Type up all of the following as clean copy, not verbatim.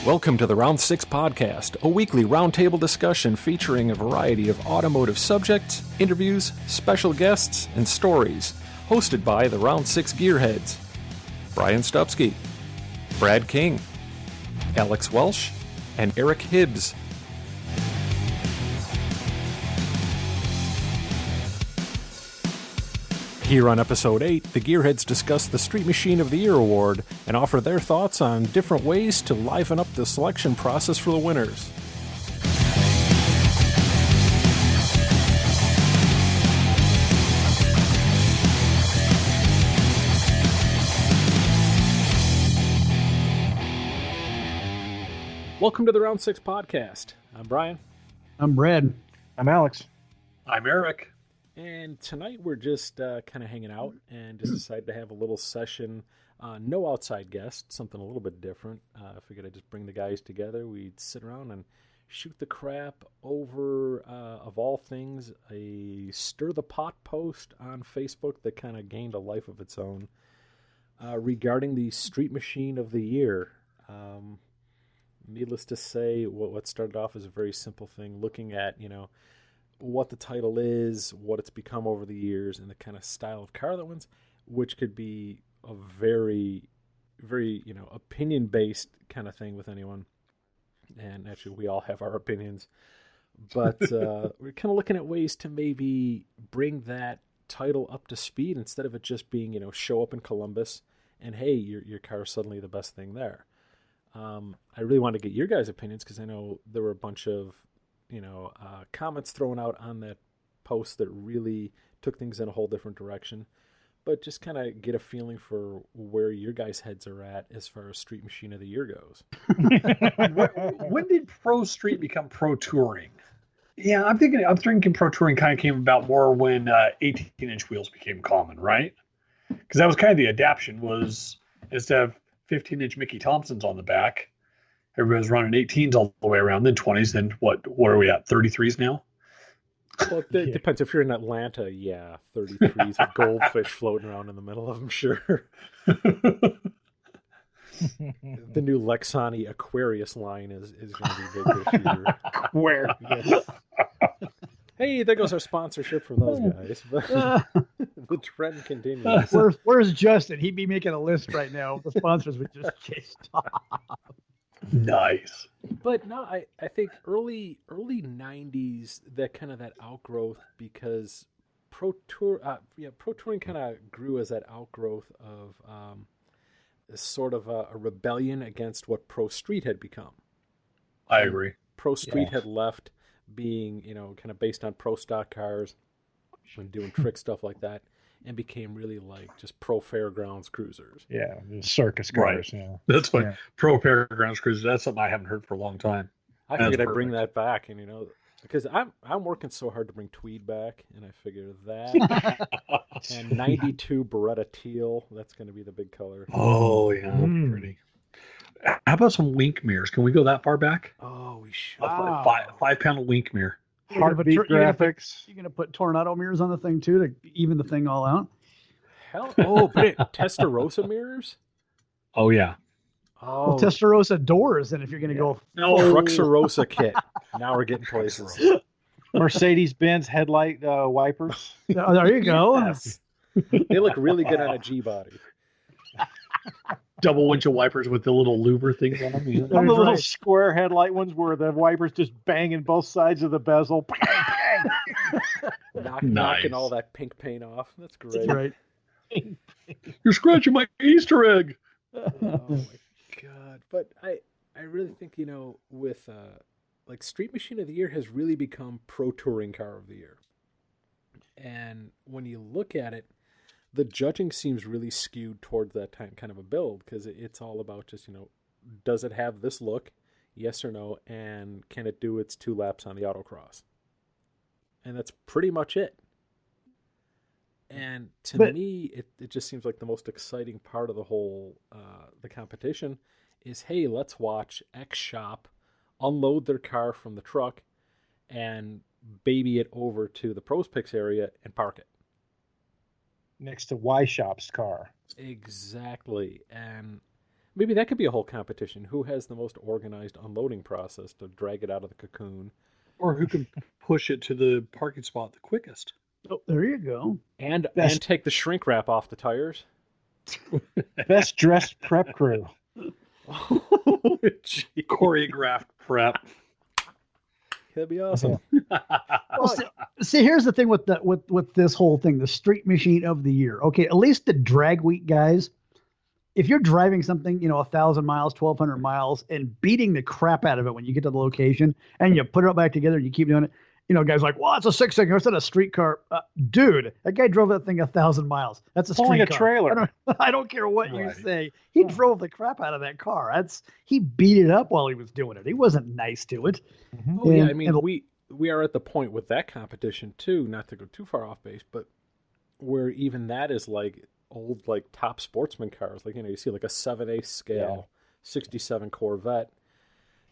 Welcome to the Round Six Podcast, a weekly roundtable discussion featuring a variety of automotive subjects, interviews, special guests, and stories, hosted by the Round Six Gearheads. Brian Stupski, Brad King, Alex Welsh, and Eric Hibbs. Here on Episode 8, the Gearheads discuss the Street Machine of the Year award and offer their thoughts on different ways to liven up the selection process for the winners. Welcome to the Round 6 Podcast. I'm Brian. I'm Brad. I'm Alex. I'm Eric. And tonight we're just kind of hanging out and just decided to have a little session. No outside guests, something a little bit different. I figured I'd just bring the guys together. We'd sit around and shoot the crap over, of all things, a Stir the Pot post on Facebook that kind of gained a life of its own regarding the Street Machine of the Year. Needless to say, what started off as a very simple thing, looking at, what the title is, what it's become over the years, and the kind of style of car that wins, which could be a very, very, opinion-based kind of thing with anyone. And actually, we all have our opinions. But we're kind of looking at ways to maybe bring that title up to speed instead of it just being, show up in Columbus and, hey, your car's suddenly the best thing there. I really want to get your guys' opinions because I know there were a bunch of comments thrown out on that post that really took things in a whole different direction. But just kind of get a feeling for where your guys' heads are at as far as Street Machine of the Year goes. When did Pro Street become Pro Touring? Yeah, I'm thinking Pro Touring kind of came about more when 18-inch wheels became common, right? Because that was kind of the adaptation, was instead of 15-inch Mickey Thompsons on the back, everybody was running 18s all the way around, then 20s, then what are we at, 33s now? Well, it depends. If you're in Atlanta, 33s with goldfish floating around in the middle of them, sure. The new Lexani Aquarius line is going to be big this year. Aquarius. Hey, there goes our sponsorship from those guys. The trend continues. Where's Justin? He'd be making a list right now. The sponsors would just stop. Nice. But no, I think early 90s, that outgrowth, because Pro Touring kind of grew as that outgrowth of sort of a rebellion against what Pro Street had become. I agree. Pro Street had left being, kind of based on pro stock cars and doing trick stuff like that, and became really like just pro fairgrounds cruisers. Yeah, circus cars. Right. Yeah. That's funny. Yeah. Pro fairgrounds cruisers. That's something I haven't heard for a long time. I figured I'd bring that back, and because I'm working so hard to bring Tweed back, and I figure that and 92 Beretta teal, that's going to be the big color. Oh yeah, pretty. How about some wink mirrors? Can we go that far back? Oh, we should. Wow. 5-panel wink mirror. Heartbeat graphics. You're going to put Tornado mirrors on the thing, too, to even the thing all out? Hell, but Testarossa mirrors? Oh, yeah. Oh. Well, Testarossa doors, and if you're going to go... No, Truxarossa kit. Now we're getting places. Mercedes-Benz headlight wipers. Oh, there you go. Yes. They look really good on a G-body. Double windshield wipers with the little louver things on them. The little square headlight ones where the wipers just banging both sides of the bezel. Knocking all that pink paint off. That's great. That's right. You're scratching my Easter egg. Oh my God. But I really think, with Street Machine of the Year has really become Pro Touring Car of the Year. And when you look at it, the judging seems really skewed towards that kind of a build, because it's all about just, does it have this look? Yes or no? And can it do its 2 laps on the autocross? And that's pretty much it. And to me, it just seems like the most exciting part of the whole, the competition is, hey, let's watch X shop unload their car from the truck and baby it over to the Pros Picks area and park it. Next to Y Shop's car. Exactly. And Maybe that could be a whole competition. Who has the most organized unloading process to drag it out of the cocoon? Or who can push it to the parking spot the quickest? Oh, there you go. And Best- take the shrink wrap off the tires. Best dressed prep crew. Oh, gee. Choreographed prep. That'd be awesome. Well, see, here's the thing with with this whole thing, the street machine of the year. Okay, at least the drag week guys, if you're driving something, 1,000 miles, 1,200 miles, and beating the crap out of it when you get to the location, and you put it all back together and you keep doing it, guys like, well, it's a 6-cylinder, it's not a streetcar. Dude, that guy drove that thing 1,000 miles. That's a Pulling a streetcar. trailer. I don't care what you Right. say. He drove the crap out of that car. He beat it up while he was doing it. He wasn't nice to it. Oh yeah, And- I mean, we are at the point with that competition too, not to go too far off base, but where even that is like old, like top sportsman cars. Like, you see like a 7/8 scale 67 Corvette,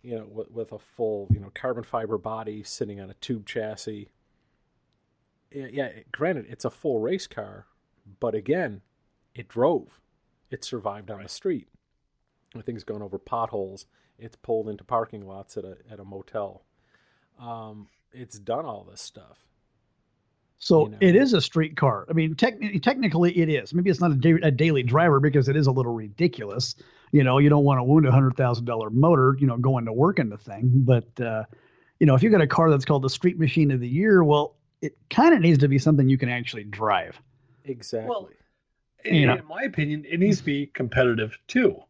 with a full, carbon fiber body sitting on a tube chassis. Yeah, granted, it's a full race car, but again, it drove. It survived on the street. The thing's going over potholes. It's pulled into parking lots at a motel. It's done all this stuff. So it is a street car. I mean, technically it is. Maybe it's not a daily driver because it is a little ridiculous. You don't want to wound a $100,000 motor, going to work in the thing. But, if you got a car that's called the street machine of the year, well, it kind of needs to be something you can actually drive. Exactly. Well, in my opinion, it needs to be competitive too.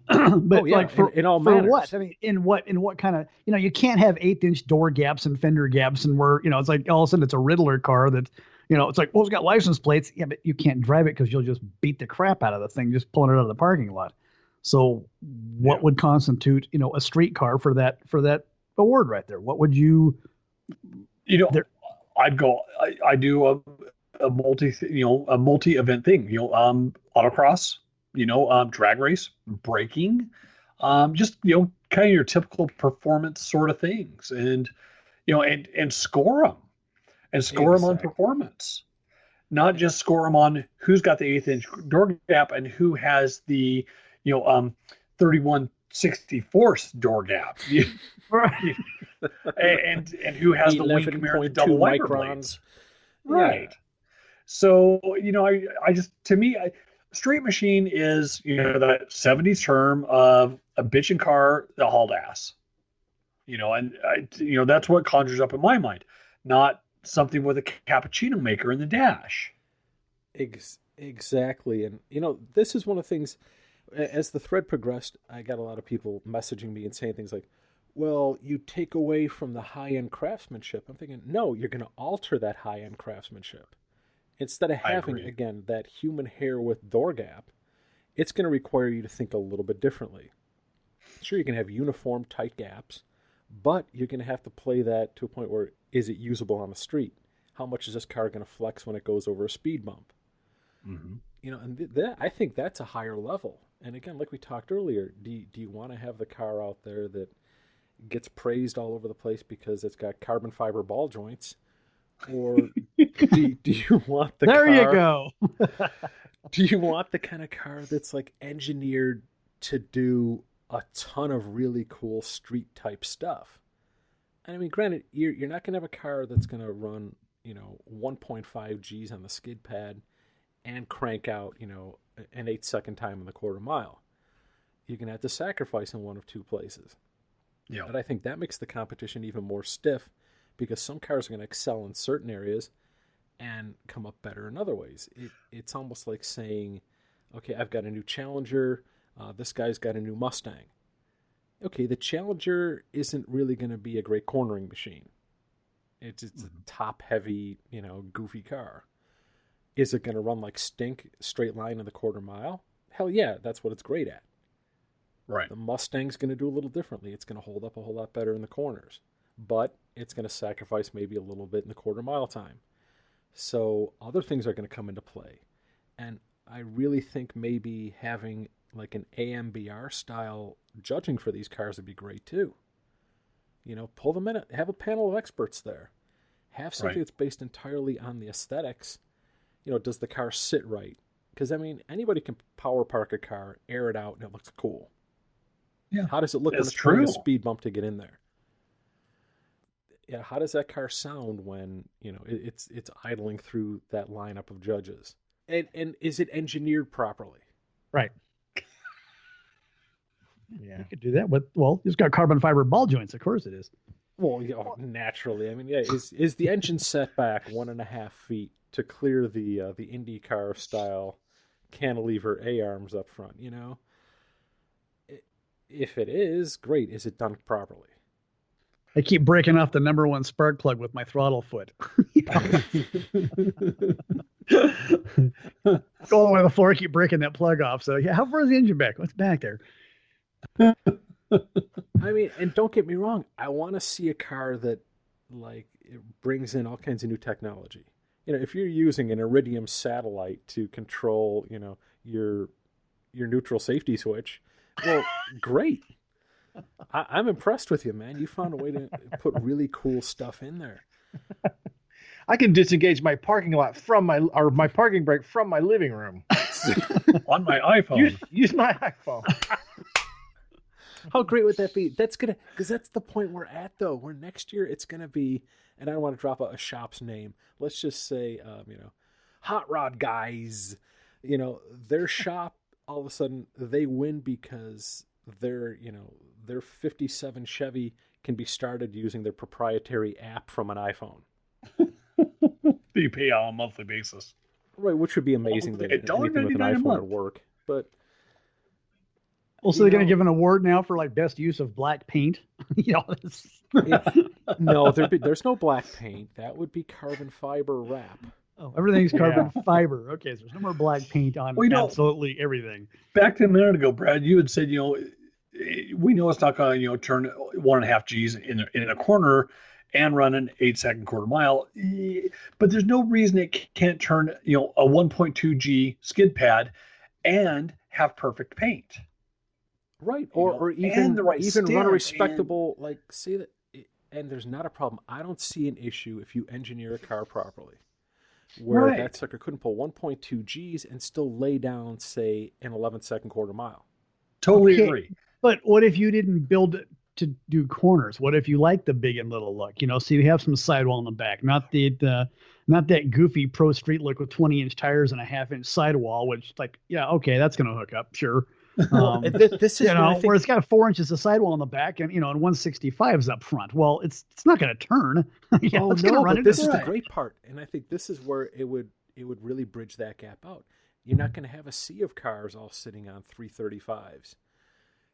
But yeah, in all for manners. what? I mean, in what kind of, you can't have 1/8-inch door gaps and fender gaps and where, it's like all of a sudden it's a Riddler car that, it's like, well, it's got license plates. Yeah, but you can't drive it because you'll just beat the crap out of the thing just pulling it out of the parking lot. So what would constitute, a street car for that award right there? What would you? I'd go. I do a multi event thing. Autocross. Drag race, braking, just kind of your typical performance sort of things, and and score them, on performance, not just score them on who's got the 1/8-inch door gap and who has the 31/64 door gap, and who has the wing mirror, the double wiper blades, right? So I just, to me, street machine is that 70s term of a bitchin' car that hauled ass, and that's what conjures up in my mind, not something with a cappuccino maker in the dash. Exactly. And this is one of the things, as the thread progressed, I got a lot of people messaging me and saying things like, well, you take away from the high-end craftsmanship. I'm thinking, no, you're going to alter that high-end craftsmanship. Instead of having, again, that human hair with door gap, it's going to require you to think a little bit differently. Sure, you can have uniform, tight gaps, but you're going to have to play that to a point where, is it usable on the street? How much is this car going to flex when it goes over a speed bump? Mm-hmm. And I think that's a higher level. And again, like we talked earlier, do you want to have the car out there that gets praised all over the place because it's got carbon fiber ball joints? Or do you want the there car? You go. Do you want the kind of car that's like engineered to do a ton of really cool street type stuff? And I mean, granted, you're not going to have a car that's going to run 1.5 G's on the skid pad and crank out an 8-second time in the quarter mile. You're going to have to sacrifice in one of two places. Yeah. But I think that makes the competition even more stiff, because some cars are going to excel in certain areas and come up better in other ways. It's almost like saying, okay, I've got a new Challenger. This guy's got a new Mustang. Okay, the Challenger isn't really going to be a great cornering machine. It's a top-heavy, goofy car. Is it going to run like stink, straight line in the quarter mile? Hell yeah, that's what it's great at. Right. The Mustang's going to do a little differently. It's going to hold up a whole lot better in the corners. But it's going to sacrifice maybe a little bit in the quarter mile time. So other things are going to come into play. And I really think maybe having like an AMBR style judging for these cars would be great too. Pull them in, have a panel of experts there. Have something that's based entirely on the aesthetics. Does the car sit right? Because, I mean, anybody can power park a car, air it out, and it looks cool. Yeah. How does it look when That's it's pulling a true. speed bump to get in there? Yeah, how does that car sound when, you know, it's idling through that lineup of judges? And is it engineered properly? Right. Yeah. You could do that with, well, it's got carbon fiber ball joints. Of course it is. Well, yeah, naturally. I mean, yeah, is the engine set back 1.5 feet to clear the IndyCar style cantilever A-arms up front, you know? If it is, great. Is it done properly? I keep breaking off the number one spark plug with my throttle foot. Go all the way to the floor, keep breaking that plug off. So, yeah, how far is the engine back? What's back there? I mean, and don't get me wrong, I want to see a car that, like, it brings in all kinds of new technology. You know, if you're using an Iridium satellite to control, you know, your neutral safety switch, well, great. I'm impressed with you, man. You found a way to put really cool stuff in there. I can disengage my parking lot from my parking brake from my living room. On my iPhone. Use my iPhone. How great would that be? Because that's the point we're at, though. Where next year it's gonna be, and I don't want to drop a shop's name. Let's just say, you know, Hot Rod Guys. You know, their shop all of a sudden they win because their 57 Chevy can be started using their proprietary app from an iPhone. You pay on a monthly basis. Right, which would be amazing that anything with an $1.99 a iPhone month. would work. But Also, they're going to give an award now for like best use of black paint. You know, no, there's no black paint. That would be carbon fiber wrap. oh, everything's carbon fiber. Okay, so there's no more black paint on absolutely everything. Back to a minute ago, Brad, you had said, you know, we know it's not going to, turn 1.5 Gs in a corner and run an 8-second quarter mile, but there's no reason it can't turn, a 1.2 G skid pad and have perfect paint. Right, or even the right run a respectable, like, say that, and there's not a problem. I don't see an issue if you engineer a car properly, where that sucker couldn't pull 1.2 Gs and still lay down, say, an 11-second quarter mile. Totally agree. But what if you didn't build it to do corners? What if you like the big and little look? You know, so you have some sidewall in the back, not that goofy pro street look with 20-inch tires and a 1/2-inch sidewall, which, like, yeah, okay, that's going to hook up, sure. This is where it's got 4 inches of sidewall in the back and 165s up front. Well, it's not going to turn. It's going to run. But this is the great part, and I think this is where it would really bridge that gap out. You're not going to have a sea of cars all sitting on 335s.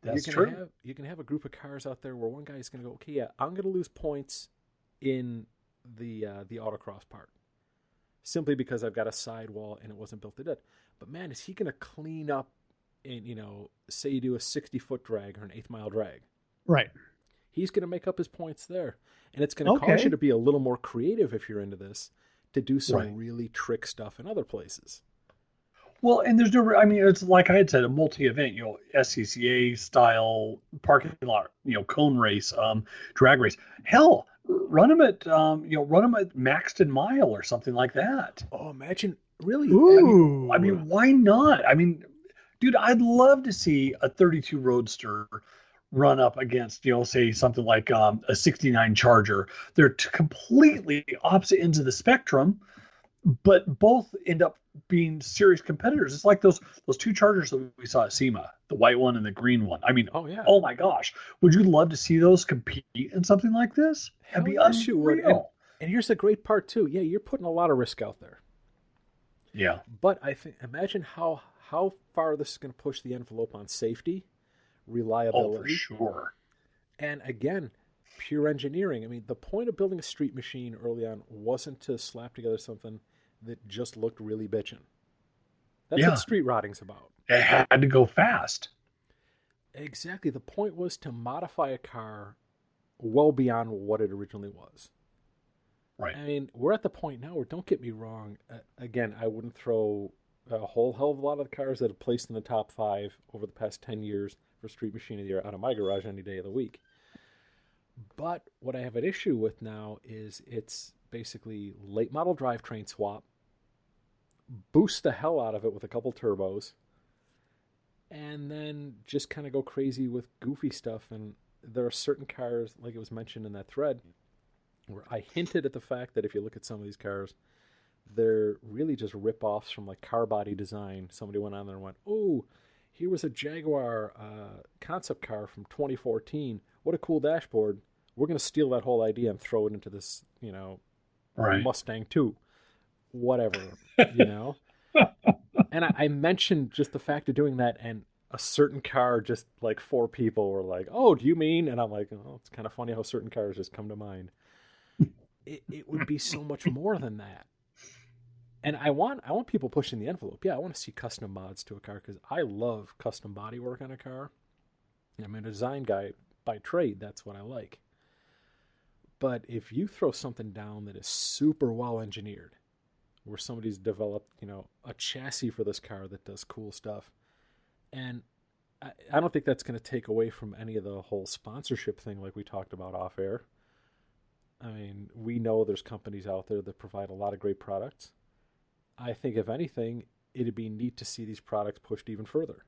That's true. You can have a group of cars out there where one guy is going to go, okay, yeah, I'm going to lose points in the autocross part, simply because I've got a sidewall and it wasn't built to do it. But man, is he going to clean up? And, say you do a 60-foot drag or an 8th-mile drag. Right. He's going to make up his points there. And it's going to cause you to be a little more creative if you're into this, to do some really trick stuff in other places. Well, and there's no, I mean, it's like I had said, a multi-event, SCCA style parking lot, cone race, drag race. Hell, run them at Maxton Mile or something like that. Oh, imagine, really? Ooh. I mean, why not? I mean, dude, I'd love to see a 32 Roadster run up against, say something like a 69 Charger. They're completely opposite ends of the spectrum, but both end up being serious competitors. It's like those two Chargers that we saw at SEMA, the white one and the green one. I mean, oh my gosh, would you love to see those compete in something like this? That'd be unreal. And here's the great part too. Yeah, you're putting a lot of risk out there. Yeah. But I think, imagine how far this is going to push the envelope on safety, reliability. Oh, for sure. And again, pure engineering. I mean, the point of building a street machine early on wasn't to slap together something that just looked really bitchin'. That's what street rotting's about. It had to go fast. Exactly. The point was to modify a car well beyond what it originally was. Right. I mean, we're at the point now where, don't get me wrong, again, I wouldn't throw a whole hell of a lot of the cars that have placed in the top 5 over the past 10 years for Street Machine of the Year out of my garage any day of the week. But what I have an issue with now is it's basically late model drivetrain swap, boost the hell out of it with a couple turbos, and then just kind of go crazy with goofy stuff. And there are certain cars, like it was mentioned in that thread, where I hinted at the fact that if you look at some of these cars, they're really just rip-offs from like car body design. Somebody went on there and went, oh, here was a Jaguar concept car from 2014. What a cool dashboard. We're going to steal that whole idea and throw it into this, Right. Mustang 2. Whatever, And I mentioned just the fact of doing that, and a certain car, just like 4 people were like, oh, do you mean? And I'm like, oh, it's kind of funny how certain cars just come to mind. It would be so much more than that. And I want people pushing the envelope. Yeah, I want to see custom mods to a car because I love custom body work on a car. I'm a design guy by trade. That's what I like. But if you throw something down that is super well engineered, where somebody's developed, a chassis for this car that does cool stuff, and I don't think that's going to take away from any of the whole sponsorship thing like we talked about off air. I mean, we know there's companies out there that provide a lot of great products. I think, if anything, it'd be neat to see these products pushed even further.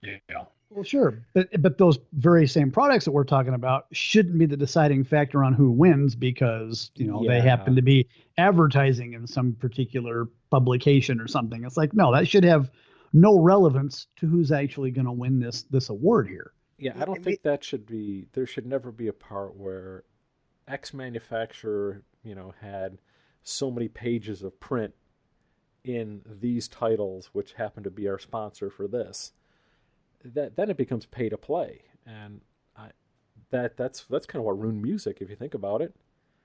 Yeah. Well, sure, but those very same products that we're talking about shouldn't be the deciding factor on who wins because they happen to be advertising in some particular publication or something. It's like, no, that should have no relevance to who's actually going to win this award here. Yeah, I don't think that should be. There should never be a part where X manufacturer, had so many pages of print in these titles, which happen to be our sponsor for this. Then it becomes pay to play, and that's kind of what ruined music if you think about it.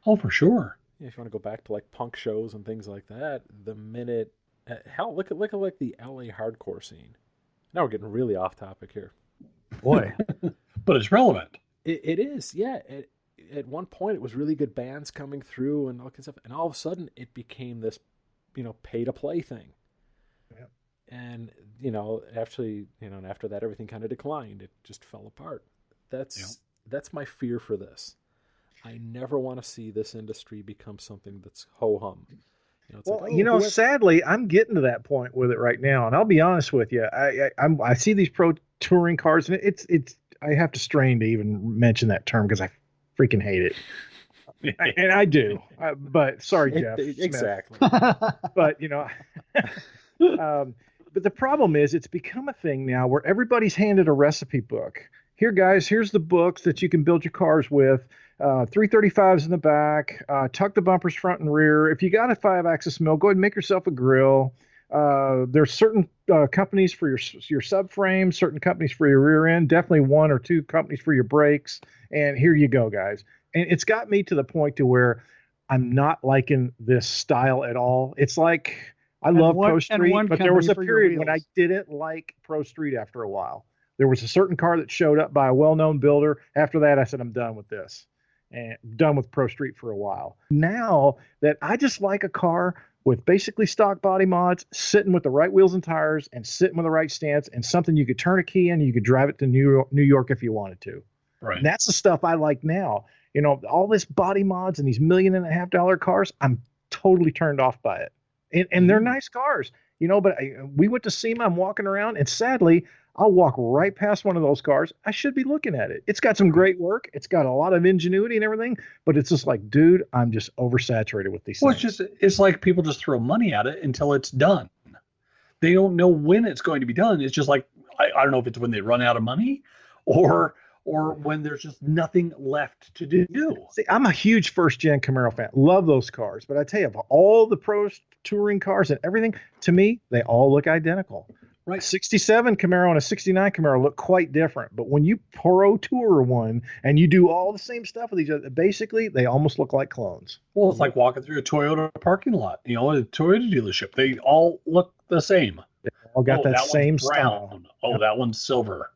Oh, for sure. If you want to go back to like punk shows and things like that, the minute hell, look at like the LA hardcore scene. Now we're getting really off topic here. Boy, but it's relevant. It is, yeah. At one point, it was really good bands coming through and all kinds of stuff, and all of a sudden, it became this, pay to play thing. Yep. And actually, and after that, everything kind of declined. It just fell apart. That's my fear for this. I never want to see this industry become something that's ho hum. Sadly, I'm getting to that point with it right now, and I'll be honest with you. I see these pro touring cars, and it's I have to strain to even mention that term because I freaking hate it. And I do. But sorry, Jeff. Exactly. But but the problem is it's become a thing now where everybody's handed a recipe book. Here, guys, here's the books that you can build your cars with. 335s in the back, tuck the bumpers front and rear. If you got a 5-axis mill, go ahead and make yourself a grill. There's certain companies for your subframe, certain companies for your rear end, definitely 1 or 2 companies for your brakes. And here you go, guys. And it's got me to the point to where I'm not liking this style at all. It's like I love Pro Street, but there was a period when I didn't like Pro Street after a while. There was a certain car that showed up by a well-known builder. After that, I said, I'm done with this. And done with Pro Street for a while. Now that I just like a car with basically stock body mods, sitting with the right wheels and tires, and sitting with the right stance, and something you could turn a key in, and you could drive it to New York if you wanted to. Right. And that's the stuff I like now. All this body mods and these $1.5 million cars, I'm totally turned off by it. And they're nice cars, but we went to SEMA, I'm walking around, and sadly, I'll walk right past one of those cars. I should be looking at it. It's got some great work. It's got a lot of ingenuity and everything, but it's just like, dude, I'm just oversaturated with these things. It's like people just throw money at it until it's done. They don't know when it's going to be done. It's just like, I don't know if it's when they run out of money or when there's just nothing left to do. See, I'm a huge first-gen Camaro fan. Love those cars. But I tell you, of all the pro touring cars and everything, to me, they all look identical. Right. 67 Camaro and a 69 Camaro look quite different. But when you pro tour one and you do all the same stuff with each other, basically, they almost look like clones. Well, it's like walking through a Toyota parking lot, a Toyota dealership. They all look the same. They all got that same style. Oh, that one's silver.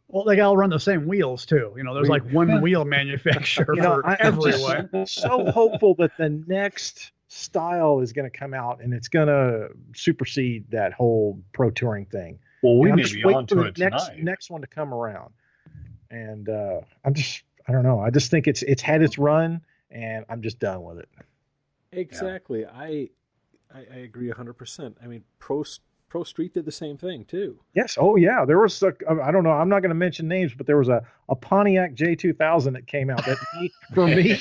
Well, they all run the same wheels too. There's like one wheel manufacturer for everyone. I'm so hopeful that the next style is going to come out and it's going to supersede that whole pro touring thing. Well, we may be on to it tonight. Next one to come around. And I don't know. I just think it's had its run and I'm just done with it. Exactly. I agree 100%. I mean, Pro Street did the same thing too. Yes. Oh, yeah. There was I don't know. I'm not going to mention names, but there was a Pontiac J2000 that came out that for me.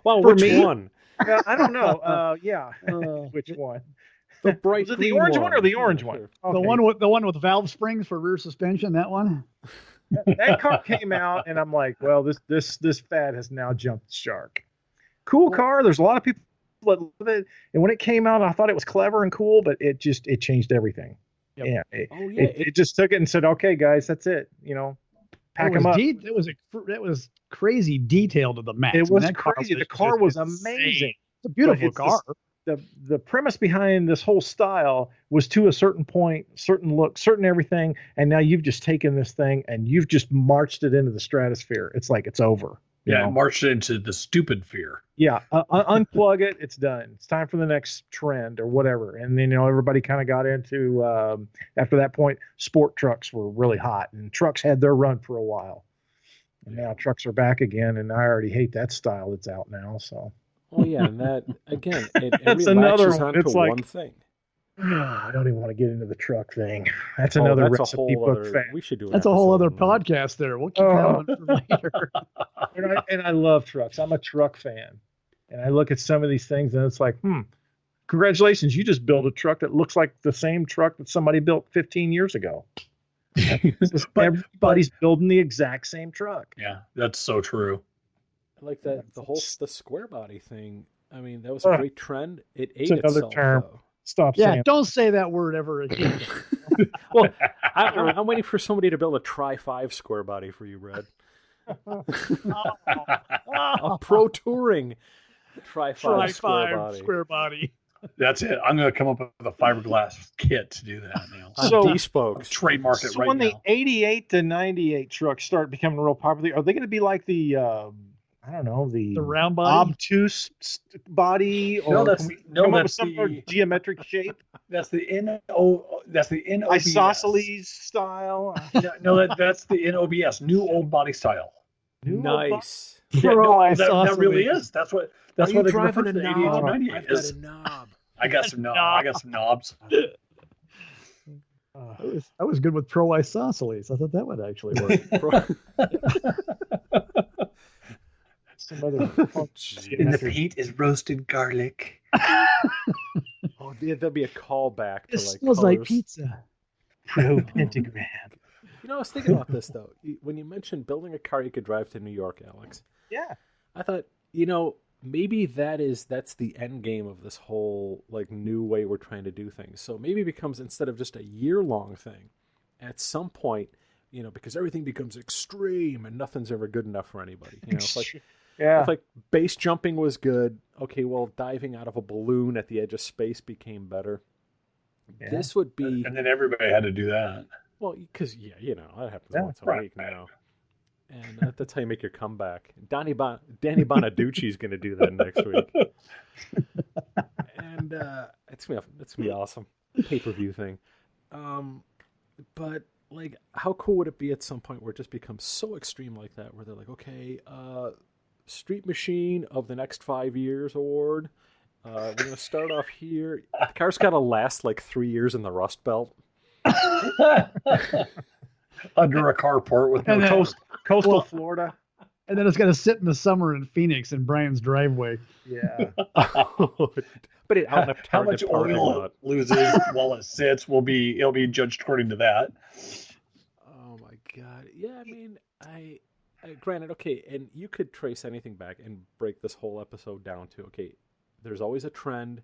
Wow, for which me, one? I don't know. Yeah. Which one? The bright Was it the green orange one or the orange one? Sure. Okay. The one with valve springs for rear suspension. That one. That car came out, and I'm like, well, this fad has now jumped the shark. Cool car. There's a lot of people that love it, and when it came out, I thought it was clever and cool, but it changed everything. Yep. Yeah. It just took it and said, okay, guys, that's it. Pack them up. It was crazy detailed to the max. It was crazy. The car was amazing. It's a beautiful car. The premise behind this whole style was to a certain point, certain look, certain everything, and now you've just taken this thing and you've just marched it into the stratosphere. It's like it's over. Yeah, marched it into the stupid fear. Yeah, unplug it. It's done. It's time for the next trend or whatever. And then everybody kind of got into after that point, sport trucks were really hot, and trucks had their run for a while. And now trucks are back again, and I already hate that style that's out now. So. Oh yeah, and that again, it that's another one. Onto it's like one thing. I don't even want to get into the truck thing. That's another recipe book fan. We should do. That's a whole other podcast. There, we'll keep that one for later. and I love trucks. I'm a truck fan, and I look at some of these things, and it's like, congratulations, you just built a truck that looks like the same truck that somebody built 15 years ago. Everybody's building the exact same truck. Yeah, that's so true. Like that, the square body thing. I mean, that was a great trend. It ate another itself, term. Though. Stop saying. Don't say that word ever again. Well, I'm waiting for somebody to build a Tri-5 square body for you, Brad. A pro touring Tri-5 square body. That's it. I'm going to come up with a fiberglass kit to do that now. So D-spokes. Trademark it right now. So when the 88 to 98 trucks start becoming real popular, are they going to be like the I don't know, the round body, obtuse body, or that's some sort of geometric shape? That's the NOBS. Isosceles style. That's the NOBS, new old body style. Nice. That really is. That's what they're driving a the knob. 88 I've got a knob. I got some knobs. I was good with pro isosceles. I thought that would actually work. In the paint is roasted garlic. Oh, there'll be a callback to it smells like pizza. Pro pentagram. I was thinking about this though. When you mentioned building a car you could drive to New York, Alex. Yeah. I thought, maybe that's the end game of this whole new way we're trying to do things. So maybe it becomes, instead of just a year-long thing, at some point, because everything becomes extreme and nothing's ever good enough for anybody. It's like. Yeah. If base jumping was good, okay, well, diving out of a balloon at the edge of space became better. Yeah. This would be... And then everybody had to do that. Well, because, that happens once a week now. And that's how you make your comeback. Danny Bonaducci's going to do that next week. And it's going to be awesome. Pay-per-view thing. But, how cool would it be at some point where it just becomes so extreme like that, where they're like, okay, Street Machine of the next 5 years award. We're going to start off here. The car's got to last 3 years in the Rust Belt. Under a carport with coastal Florida. And then it's got to sit in the summer in Phoenix in Brian's driveway. Yeah. But how much oil it loses while it sits it'll be judged according to that. Oh my God. Yeah, I mean, granted, okay, and you could trace anything back and break this whole episode down to, okay, there's always a trend.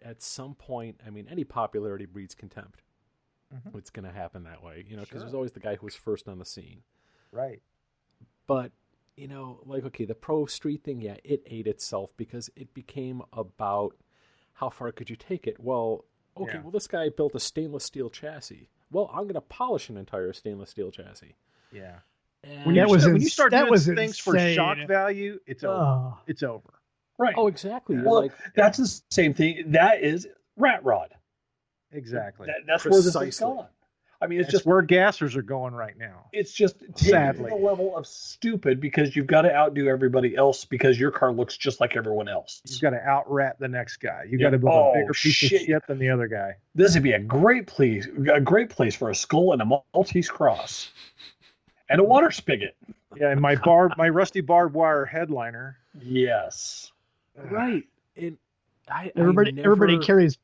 At some point, I mean, any popularity breeds contempt. Mm-hmm. It's going to happen that way, because there's always the guy who was first on the scene. Right. But, okay, the pro street thing, yeah, it ate itself because it became about how far could you take it? Well, okay, well, this guy built a stainless steel chassis. Well, I'm going to polish an entire stainless steel chassis. Yeah. And when you start doing things for shock value, it's over. It's over. Right. Oh, exactly. Well, that's the same thing. That is rat rod. Exactly. That's where this is going. I mean, it's That's just where gassers are going right now. it's just taking the level of stupid because you've got to outdo everybody else because your car looks just like everyone else. You've got to out-rat the next guy. You Yeah. got to build a bigger piece shit. of shit than the other guy. This would be a great place for a skull and a Maltese cross and a water spigot. Yeah, and my rusty barbed wire headliner. Yes. Right. And everybody carries.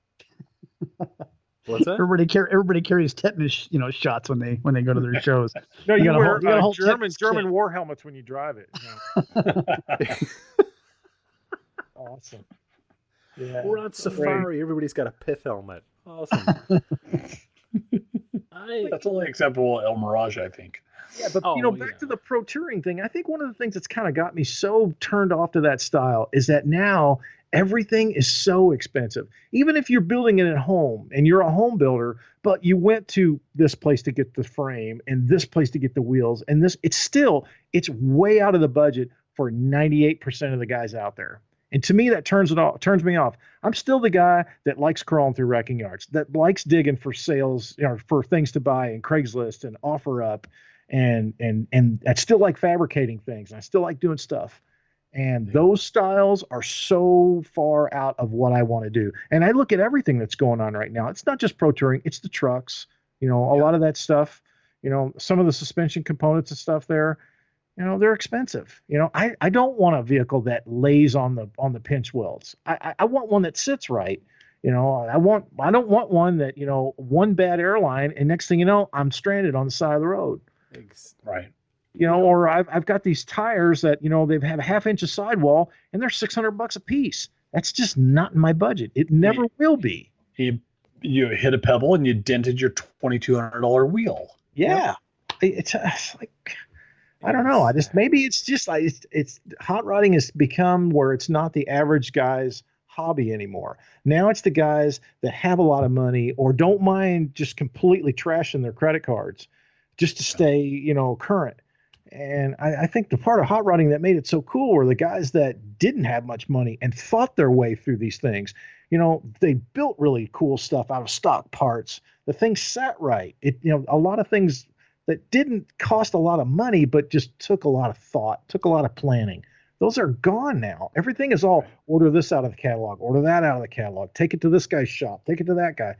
What's that? Everybody carries tetanus, shots when they go to their shows. No, you wear hold German war helmets when you drive it. Awesome. Yeah. We're on safari. Everybody's got a pith helmet. Awesome. That's only acceptable at El Mirage, I think. Yeah, but back to the pro touring thing. I think one of the things that's kind of got me so turned off to that style is that now everything is so expensive. Even if you're building it at home and you're a home builder, but you went to this place to get the frame and this place to get the wheels and this, it's way out of the budget for 98% of the guys out there. And to me, that turns me off. I'm still the guy that likes crawling through wrecking yards, that likes digging for sales, for things to buy and Craigslist and OfferUp, and I still like fabricating things. And I still like doing stuff. And those styles are so far out of what I want to do. And I look at everything that's going on right now. It's not just pro touring, it's the trucks, a lot of that stuff, some of the suspension components and stuff there. They're expensive. I don't want a vehicle that lays on the pinch welds. I want one that sits right. I don't want one that, one bad airline and next thing you know, I'm stranded on the side of the road. Right. Or I've got these tires that, they've had a half-inch of sidewall and they're $600 a piece. That's just not in my budget. It never will be. You hit a pebble and you dented your $2,200 wheel. Yeah. It's like, I don't know. Maybe it's just like it's hot rodding has become where it's not the average guy's hobby anymore. Now it's the guys that have a lot of money or don't mind just completely trashing their credit cards just to stay, current. And I think the part of hot rodding that made it so cool were the guys that didn't have much money and fought their way through these things. They built really cool stuff out of stock parts. The thing sat right. A lot of things that didn't cost a lot of money, but just took a lot of thought, took a lot of planning. Those are gone now. Everything is all order this out of the catalog, order that out of the catalog, take it to this guy's shop, take it to that guy.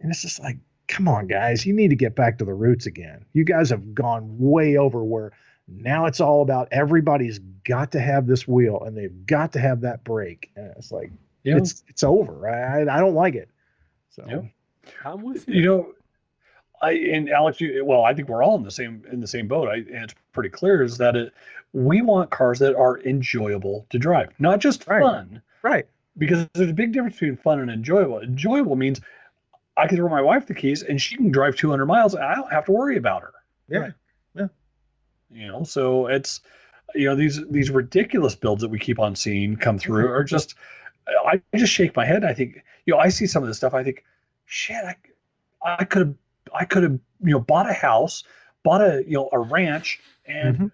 And it's just like, come on, guys, you need to get back to the roots again. You guys have gone way over where now it's all about everybody's got to have this wheel and they've got to have that brake. And it's like, it's over. I don't like it. So I'm with you. Alex, I think we're all in the same boat. And it's pretty clear is that we want cars that are enjoyable to drive, not just fun. Right. Because there's a big difference between fun and enjoyable. Enjoyable means I can throw my wife the keys and she can drive 200 miles and I don't have to worry about her. Yeah. Right. Yeah. So it's, these ridiculous builds that we keep on seeing come through are just, I just shake my head. I think, I see some of this stuff. I think, shit, I could have, bought a house, bought a ranch and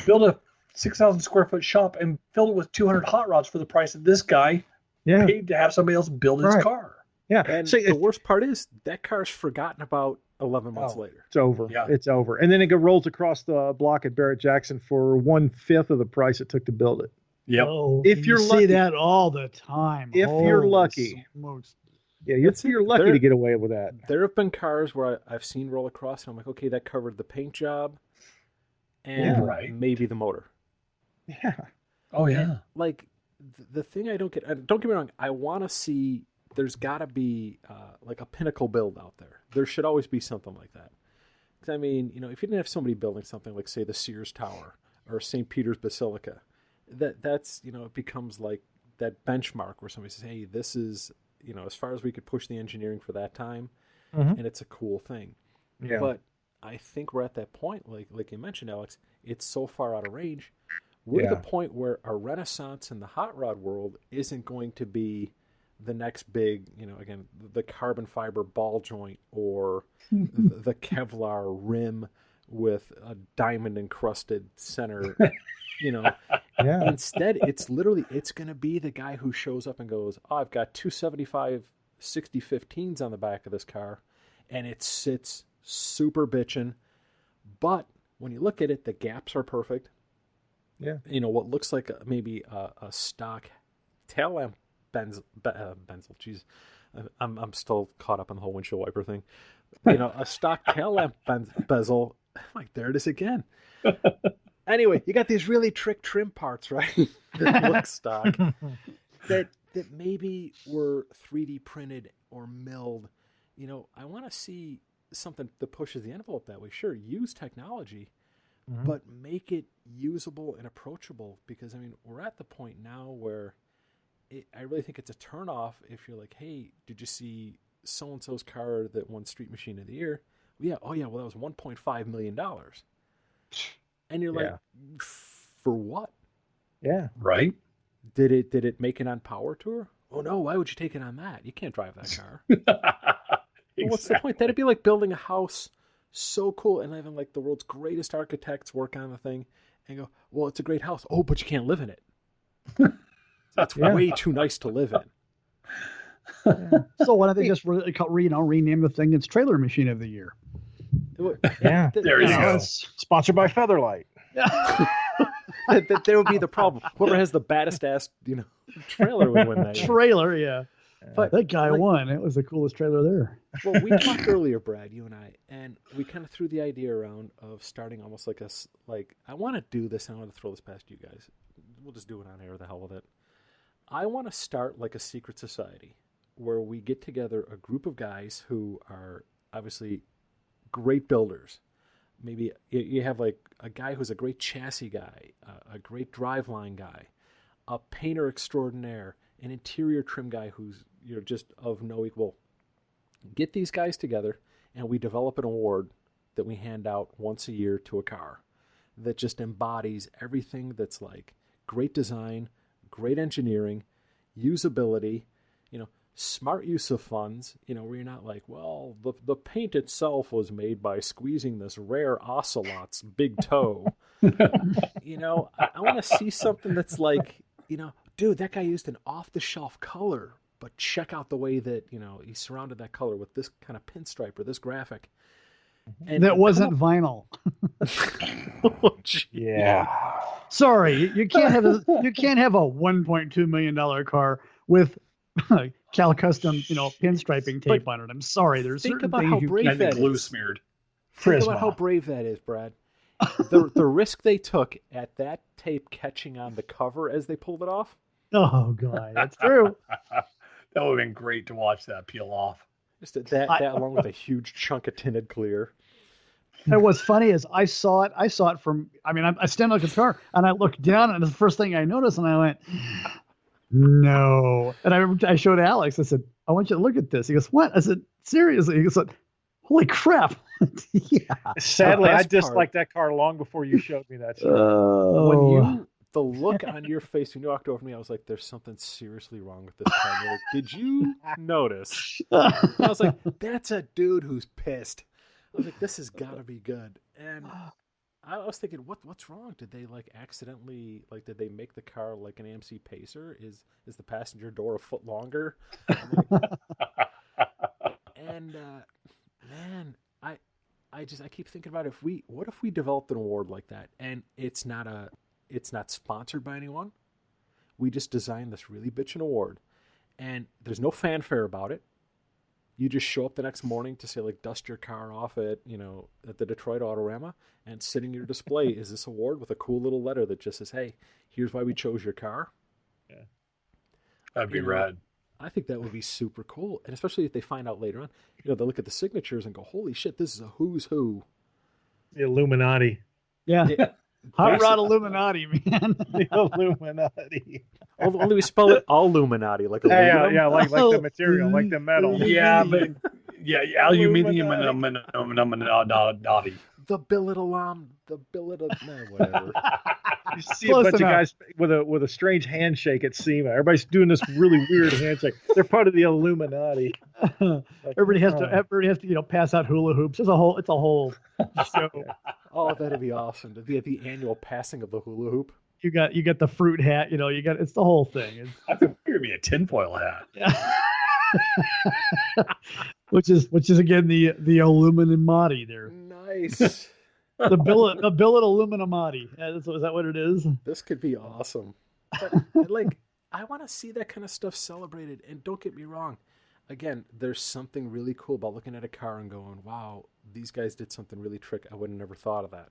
built a 6,000 square foot shop and filled it with 200 hot rods for the price that this guy paid to have somebody else build his car. Yeah. And the worst part is that car's forgotten about 11 months later. It's over. Yeah. It's over. And then it rolls across the block at Barrett Jackson for 1/5 of the price it took to build it. Yep. Oh, if you're lucky, see that all the time. If you're lucky. Yeah, you're lucky to get away with that. There have been cars where I've seen roll across and I'm like, okay, that covered the paint job and maybe the motor. Yeah. Oh, yeah. And, the thing I don't get, don't get me wrong, I want to see, there's got to be a pinnacle build out there. There should always be something like that. Because, if you didn't have somebody building something like, say, the Sears Tower or St. Peter's Basilica, that's, it becomes like that benchmark where somebody says, hey, this is, as far as we could push the engineering for that time, and it's a cool thing. Yeah. But I think we're at that point, like you mentioned, Alex, it's so far out of range. We're at the point where a renaissance in the hot rod world isn't going to be the next big, again, the carbon fiber ball joint or the Kevlar rim with a diamond encrusted center, Instead, it's going to be the guy who shows up and goes, oh, I've got 275 6015s on the back of this car, and it sits super bitchin'. But when you look at it, the gaps are perfect. Yeah. What looks like maybe a stock tail lamp bezel. Jeez, I'm still caught up in the whole windshield wiper thing. A stock tail lamp bezel. I'm like, there it is again. Anyway, you got these really trick trim parts, right? That look stock. that maybe were 3D printed or milled. I want to see something that pushes the envelope that way. Sure, use technology, but make it usable and approachable, because we're at the point now where I really think it's a turnoff if you're like, hey, did you see so-and-so's car that won Street Machine of the Year? Yeah, well, that was $1.5 million. And you're like, for what? Yeah. Right. Did it make it on Power Tour? Oh no, why would you take it on that? You can't drive that car. Well, what's the point? That'd be like building a house so cool and having like the world's greatest architects work on the thing and go, well, it's a great house. Oh, but you can't live in it. That's way too nice to live in. So why don't they just rename the thing? It's Trailer Machine of the Year. Yeah. There you go. Sponsored by Featherlight. That would be the problem. Whoever has the baddest ass, trailer would win that. Trailer, yeah. But that guy won. It was the coolest trailer there. Well, we talked earlier, Brad, you and I, and we kind of threw the idea around of starting almost like I want to do this, and I want to throw this past you guys. We'll just do it on air, the hell with it. I want to start like a secret society where we get together a group of guys who are obviously great builders. Maybe you have like a guy who's a great chassis guy, a great driveline guy, a painter extraordinaire, an interior trim guy who's just of no equal. Get these guys together and we develop an award that we hand out once a year to a car that just embodies everything that's like great design, great engineering, usability, smart use of funds, where you're not like, well, the paint itself was made by squeezing this rare ocelot's big toe. I want to see something that's like, dude, that guy used an off-the-shelf color, but check out the way that, he surrounded that color with this kind of pinstripe or this graphic. And that wasn't vinyl. Oh, yeah. Sorry, you can't have a $1.2 million car with Cal Custom, pinstriping tape on it. I'm sorry. There's think certain about things how you brave can't. that glue is. smeared. Think about how brave that is, Brad. The risk they took at that tape catching on the cover as they pulled it off. Oh God, that's true. That would have been great to watch that peel off. Just that along with a huge chunk of tinted clear. And what's funny is I saw it from. I stand on the car and I looked down and it's the first thing I noticed and I went, no. And I showed Alex. I said, I want you to look at this. He goes, what? I said, seriously? He said, holy crap. Yeah. Sadly, I disliked that car long before you showed me that. The look on your face when you walked over to me, I was like, there's something seriously wrong with this car. You're like, did you notice? And I was like, that's a dude who's pissed. I was like, this has got to be good. And I was thinking, what's wrong? Did they accidentally did they make the car like an AMC Pacer? Is the passenger door a foot longer? And man, I keep thinking about what if we developed an award like that, and it's not sponsored by anyone. We just designed this really bitchin' award, and there's no fanfare about it. You just show up the next morning to say, dust your car off at the Detroit Autorama, and sitting in your display is this award with a cool little letter that just says, hey, here's why we chose your car. Yeah. That'd be rad. I think that would be super cool. And especially if they find out later on, they look at the signatures and go, holy shit, this is a who's who. The Illuminati. Yeah. Hot Rod Illuminati, man. The Illuminati. Only we spell it Illuminati, like aluminum. Yeah, like the material, like the metal. Yeah, but aluminium and dotty. The billet, whatever. You see a bunch of guys with a strange handshake at SEMA. Everybody's doing this really weird handshake. They're part of the Illuminati. Everybody has to pass out hula hoops. It's a whole show. Oh, that'd be awesome. To be at the annual passing of the hula hoop. You got the fruit hat. It's the whole thing. I think it would be a tinfoil hat. which is again the aluminumati there. Nice. The billet aluminumati. Is that what it is? This could be awesome. But, like, I want to see that kind of stuff celebrated. And don't get me wrong. Again, there's something really cool about looking at a car and going, wow, these guys did something really tricky. I would have never thought of that.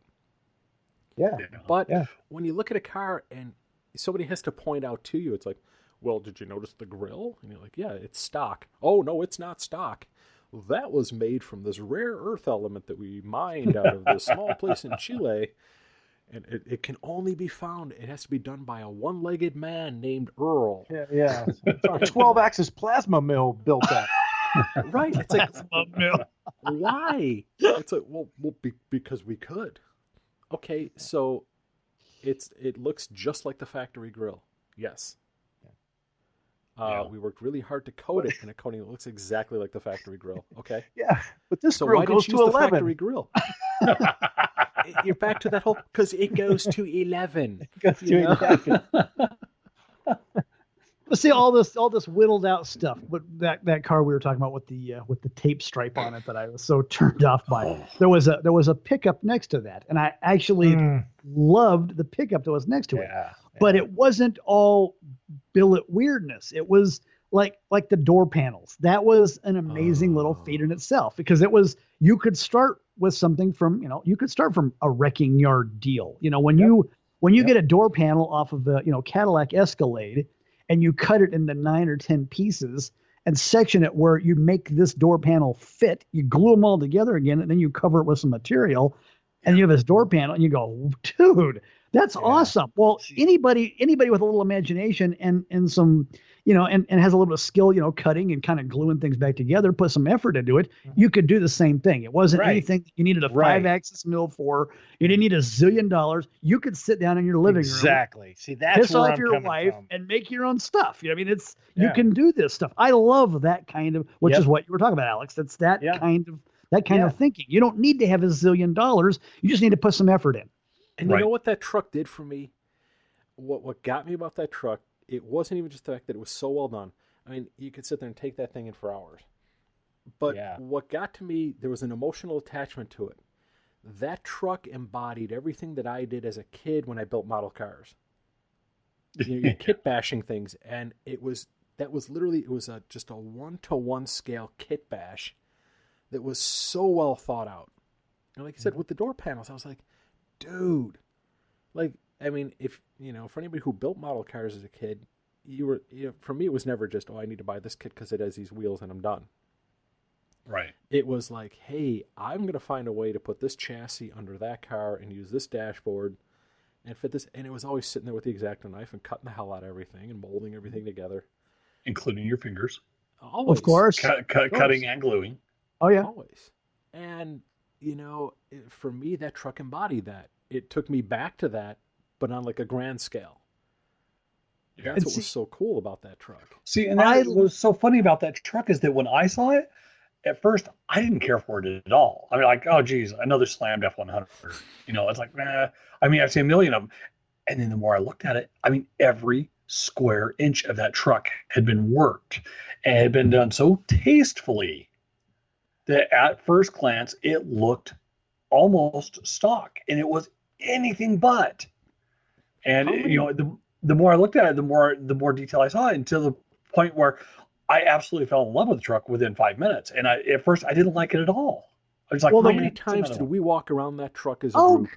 Yeah. But when you look at a car and somebody has to point out to you, it's like, well, did you notice the grill? And you're like, yeah, it's stock. Oh, no, it's not stock. That was made from this rare earth element that we mined out of this small place in Chile. And it can only be found, it has to be done by a one-legged man named Earl. Yeah. Our 12-axis plasma mill built that. Right. It's like, why? It's like, well, because we could. Okay, so it looks just like the factory grill. Yes. We worked really hard to coat it in a coating that looks exactly like the factory grill. Okay. Yeah, but this So grill why goes didn't to you use 11. the factory grill? You're back to that whole because it goes to 11. It goes to 11. But see all this whittled out stuff. But that car we were talking about with the tape stripe on it that I was so turned off by. There was a pickup next to that, and I actually loved the pickup that was next to it. But it wasn't all billet weirdness. It was like the door panels. That was an amazing little feat in itself because you could start with something from a wrecking yard deal. When you get a door panel off of the Cadillac Escalade and you cut it into 9 or 10 pieces and section it where you make this door panel fit, you glue them all together again, and then you cover it with some material, and you have this door panel, and you go, dude, that's awesome. Well, anybody with a little imagination and some, and has a little bit of skill, cutting and kind of gluing things back together, put some effort into it, you could do the same thing. It wasn't anything you needed a 5-axis mill for. You didn't need $1 zillion. You could sit down in your living room. Exactly. See, that's piss where off I'm your coming wife from. and make your own stuff. You can do this stuff. I love that kind of, which is what you were talking about, Alex. That's that kind of thinking. You don't need to have $1 zillion. You just need to put some effort in. And you know what that truck did for me? What got me about that truck, it wasn't even just the fact that it was so well done. I mean, you could sit there and take that thing in for hours. But what got to me, there was an emotional attachment to it. That truck embodied everything that I did as a kid when I built model cars. You're kit bashing things, and it was just a 1-to-1 scale kit bash that was so well thought out. And like you said, with the door panels, I was like, dude, if for anybody who built model cars as a kid, for me, it was never just, I need to buy this kit because it has these wheels and I'm done. Right. It was like, hey, I'm going to find a way to put this chassis under that car and use this dashboard and fit this. And it was always sitting there with the X-Acto knife and cutting the hell out of everything and molding everything together. Including your fingers. Always. Of course. Cutting and gluing. Oh, yeah. Always. And, for me, that truck embodied that. It took me back to that, but on like a grand scale. Yeah. That's what was so cool about that truck. See, and that was so funny about that truck is that when I saw it, at first, I didn't care for it at all. I mean, like, oh, geez, another slammed F-100. It's like, I've seen a million of them. And then the more I looked at it, every square inch of that truck had been worked and had been done so tastefully that at first glance, it looked almost stock. And it was anything but. And, the more I looked at it, the more detail I saw until the point where I absolutely fell in love with the truck within 5 minutes. And at first I didn't like it at all. I was like, how many times did we walk around that truck as a group?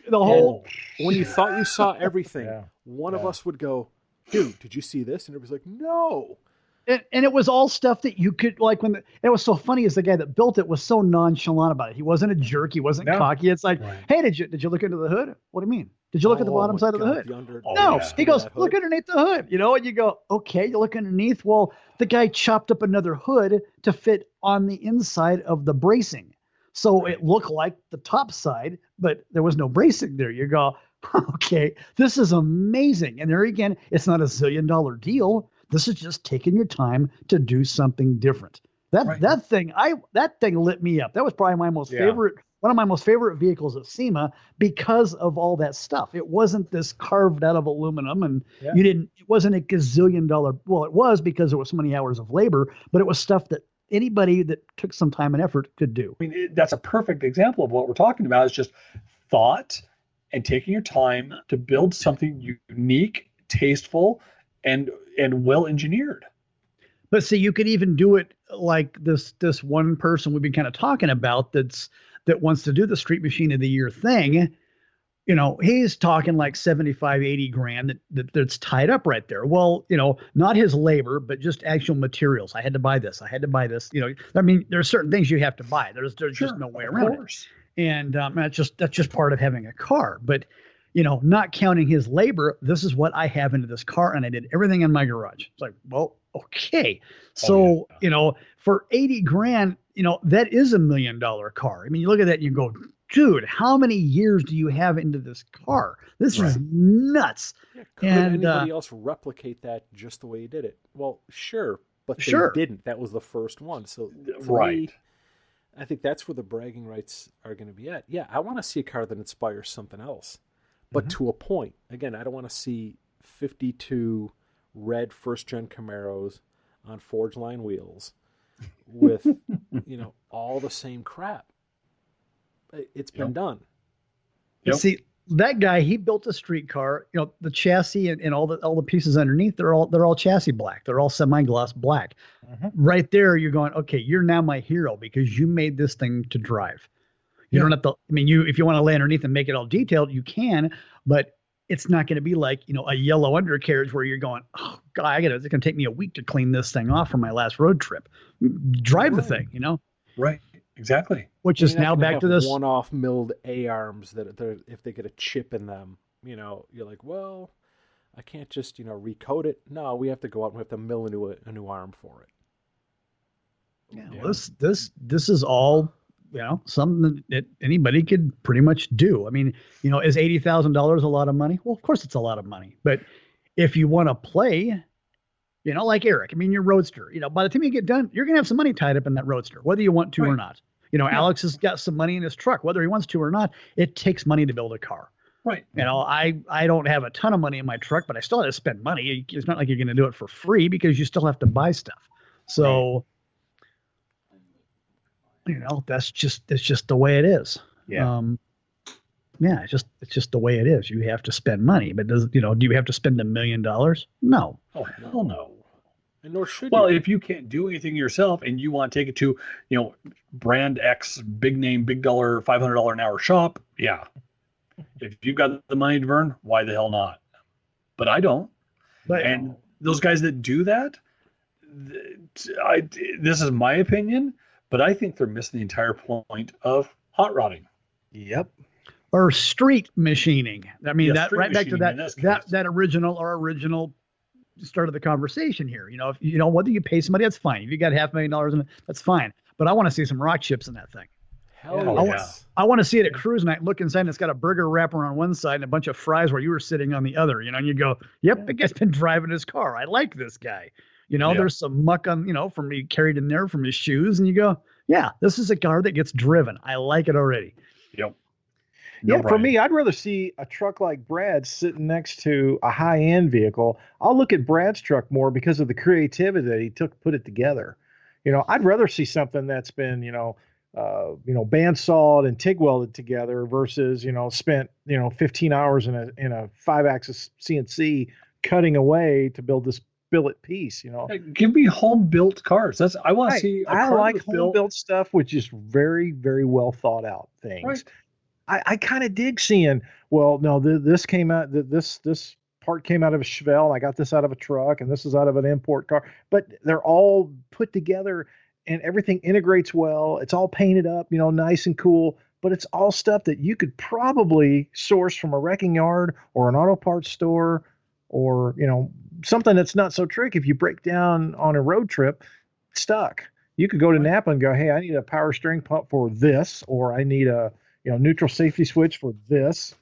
The whole. When you thought you saw everything, one of us would go, dude, did you see this? And everybody's like, no. And it was all stuff that you could it was so funny is the guy that built it was so nonchalant about it. He wasn't a jerk. He wasn't cocky. It's like, hey, did you look into the hood? What do you mean? Did you look at the bottom side of the hood? No. He goes, look underneath the hood, and you go, okay, you look underneath. Well, the guy chopped up another hood to fit on the inside of the bracing. So it looked like the top side, but there was no bracing there. You go, okay, this is amazing. And there again, it's not $1 zillion deal. This is just taking your time to do something different. That thing lit me up. That was probably my most favorite, one of my most favorite vehicles at SEMA because of all that stuff. It wasn't this carved out of aluminum and it wasn't $1 gazillion. Well, it was because there was so many hours of labor, but it was stuff that anybody that took some time and effort could do. I mean, that's a perfect example of what we're talking about. Is just thought and taking your time to build something unique, tasteful, and well engineered. But see, you could even do it like this one person we've been kind of talking about that wants to do the Street Machine of the Year thing. You know, he's talking like 75, 80 grand that's tied up right there. Well, you know, not his labor, but just actual materials. I had to buy this. You know, I mean, there are certain things you have to buy. There's just no way around it. And that's just part of having a car. But, you know, not counting his labor, this is what I have into this car, and I did everything in my garage. It's like, well, okay. So, you know, for 80 grand, you know, that is $1 million car. I mean, you look at that and you go, dude, how many years do you have into this car? This is nuts. Yeah, could anybody else replicate that just the way you did it? Well, sure, but they didn't. That was the first one. So me, I think that's where the bragging rights are going to be at. Yeah, I want to see a car that inspires something else, but to a point. Again, I don't want to see 52 red first-gen Camaros on forged line wheels with, you know, all the same crap. It's been done. See, that guy, he built a street car. You know, the chassis and all the pieces underneath, they're all chassis black. They're all semi-gloss black. Right there, you're going, okay, you're now my hero because you made this thing to drive. You don't have to. I mean, if you want to lay underneath and make it all detailed, you can, but it's not going to be like, you know, a yellow undercarriage where you're going, oh God, it's going to take me a week to clean this thing off from my last road trip. Drive the thing, you know. Right. Exactly. Which is now back to this one-off milled A-arms that if they get a chip in them, you know, you're like, well, I can't just, you know, recode it. No, we have to go out and we have to mill a new arm for it. Yeah. Well, this is all, you know, something that anybody could pretty much do. I mean, you know, is $80,000 a lot of money? Well, of course it's a lot of money. But if you want to play, you know, like Eric, I mean, your Roadster, you know, by the time you get done, you're going to have some money tied up in that Roadster, whether you want to or not. You know, Alex has got some money in his truck, whether he wants to or not. It takes money to build a car. Right. You know, I don't have a ton of money in my truck, but I still have to spend money. It's not like you're going to do it for free because you still have to buy stuff. So, you know, it's just the way it is. Yeah. It's just the way it is. You have to spend money, but do you have to spend $1 million? No. Oh, hell no. And nor should you. Well, you. if you can't do anything yourself and you want to take it to, you know, brand X, big name, big dollar, $500 an hour shop, yeah. If you've got the money to burn, why the hell not? But I don't. And those guys that do that, this is my opinion, but I think they're missing the entire point of hot rodding. Yep. Or street machining. I mean, that right back to that original start of the conversation here. You know, if whether you pay somebody, that's fine. If you got $500,000 in it, that's fine. But I want to see some rock chips in that thing. Hell yeah. I want to see it at cruise night. Look inside, and it's got a burger wrapper on one side and a bunch of fries where you were sitting on the other. You know, and you go, "Yep, the guy's been driving his car. I like this guy." You know, there's some muck on, you know, from me carried in there from his shoes, and you go, "Yeah, this is a car that gets driven. I like it already." Yep. For me, I'd rather see a truck like Brad's sitting next to a high-end vehicle. I'll look at Brad's truck more because of the creativity that he took to put it together. You know, I'd rather see something that's been, bandsawed and TIG welded together versus, spent, 15 hours in a 5-axis CNC cutting away to build this billet piece. Give me home built cars. I want to see. I like home built stuff, which is very, very well thought out things. Right. I kind of dig seeing, well, no, this came out, this part came out of a Chevelle, and I got this out of a truck, and this is out of an import car. But they're all put together, and everything integrates well. It's all painted up, nice and cool. But it's all stuff that you could probably source from a wrecking yard or an auto parts store, or something that's not so tricky. If you break down on a road trip, stuck, you could go to Napa and go, hey, I need a power steering pump for this, or I need a neutral safety switch for this.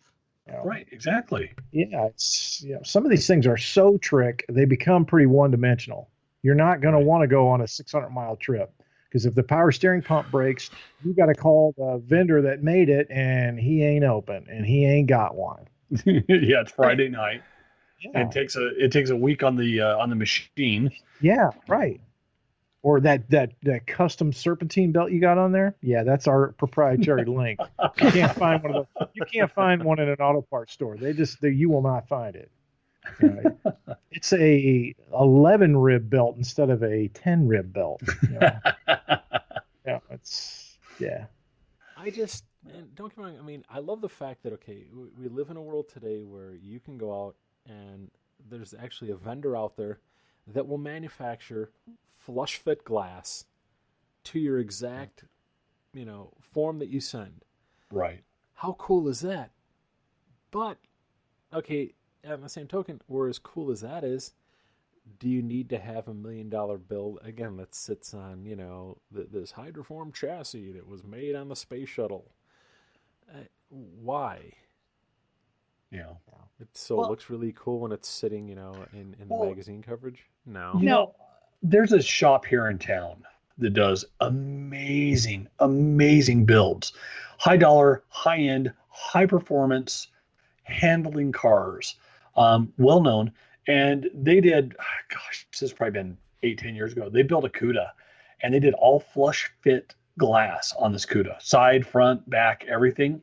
Right, exactly. Yeah, it's some of these things are so trick, they become pretty one-dimensional. You're not going to want to go on a 600-mile trip, because if the power steering pump breaks, you got to call the vendor that made it, and he ain't open, and he ain't got one. Yeah, it's Friday night. Yeah. It takes a week on the machine. Yeah, right. Or that custom serpentine belt you got on there? Yeah, that's our proprietary link. You can't find one of those. You can't find one in an auto parts store. You will not find it. It's a 11 rib belt instead of a 10 rib belt. Yeah, I just, and don't get me wrong, I mean, I love the fact that, okay, we live in a world today where you can go out and there's actually a vendor out there that will manufacture flush fit glass to your exact, form that you send. Right. How cool is that? But, okay, on the same token, or as cool as that is, do you need to have $1 million build again that sits on this hydroform chassis that was made on the space shuttle? Why? Yeah. It looks really cool when it's sitting in the magazine coverage. No. There's a shop here in town that does amazing builds, high dollar, high end, high performance handling cars, well known. And they did, this has probably been 8-10 years ago. They built a CUDA, and they did all flush fit glass on this CUDA, side, front, back, everything.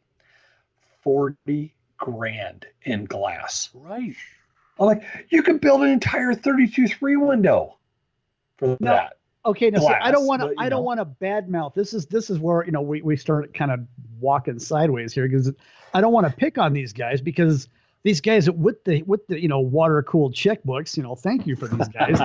$40,000 in glass. Right. I'm like, you could build an entire 32.3 window for that. Okay, now glass, I don't want to badmouth. This is where we start kind of walking sideways here, because I don't want to pick on these guys, because these guys with the water cooled checkbooks, thank you for these guys.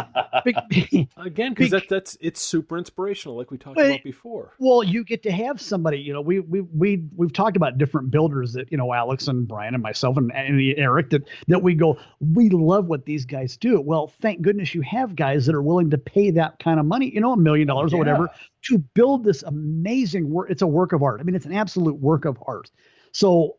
Again, because it's super inspirational, like we talked about before. Well, you get to have somebody. We've talked about different builders that Alex and Brian and myself and Eric that we go, we love what these guys do. Well, thank goodness you have guys that are willing to pay that kind of money, $1 million or whatever, to build this amazing work. It's a work of art. I mean, it's an absolute work of art. So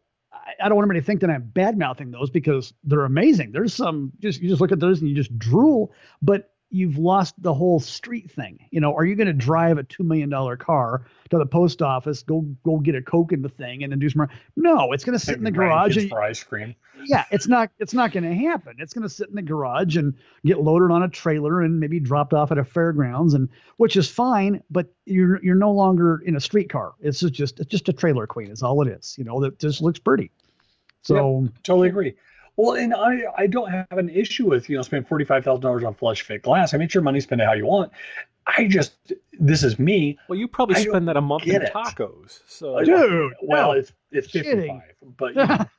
I don't want anybody to think that I'm bad-mouthing those, because they're amazing. There's some, you just look at those and you just drool, but you've lost the whole street thing. Are you going to drive a $2 million car to the post office, go get a Coke in the thing, and then do some? No, it's going to sit in the garage for ice cream. Yeah, it's not going to happen. It's going to sit in the garage and get loaded on a trailer and maybe dropped off at a fairgrounds, and which is fine. But you're no longer in a street car. It's just a trailer queen. Is all it is. That just looks pretty. So totally agree. Well, and I don't have an issue with spending $45,000 on flush fit glass. I mean, it's your money, spend it how you want. This is me. Well, you probably spend that a month in tacos. So, dude, well, it's 55, but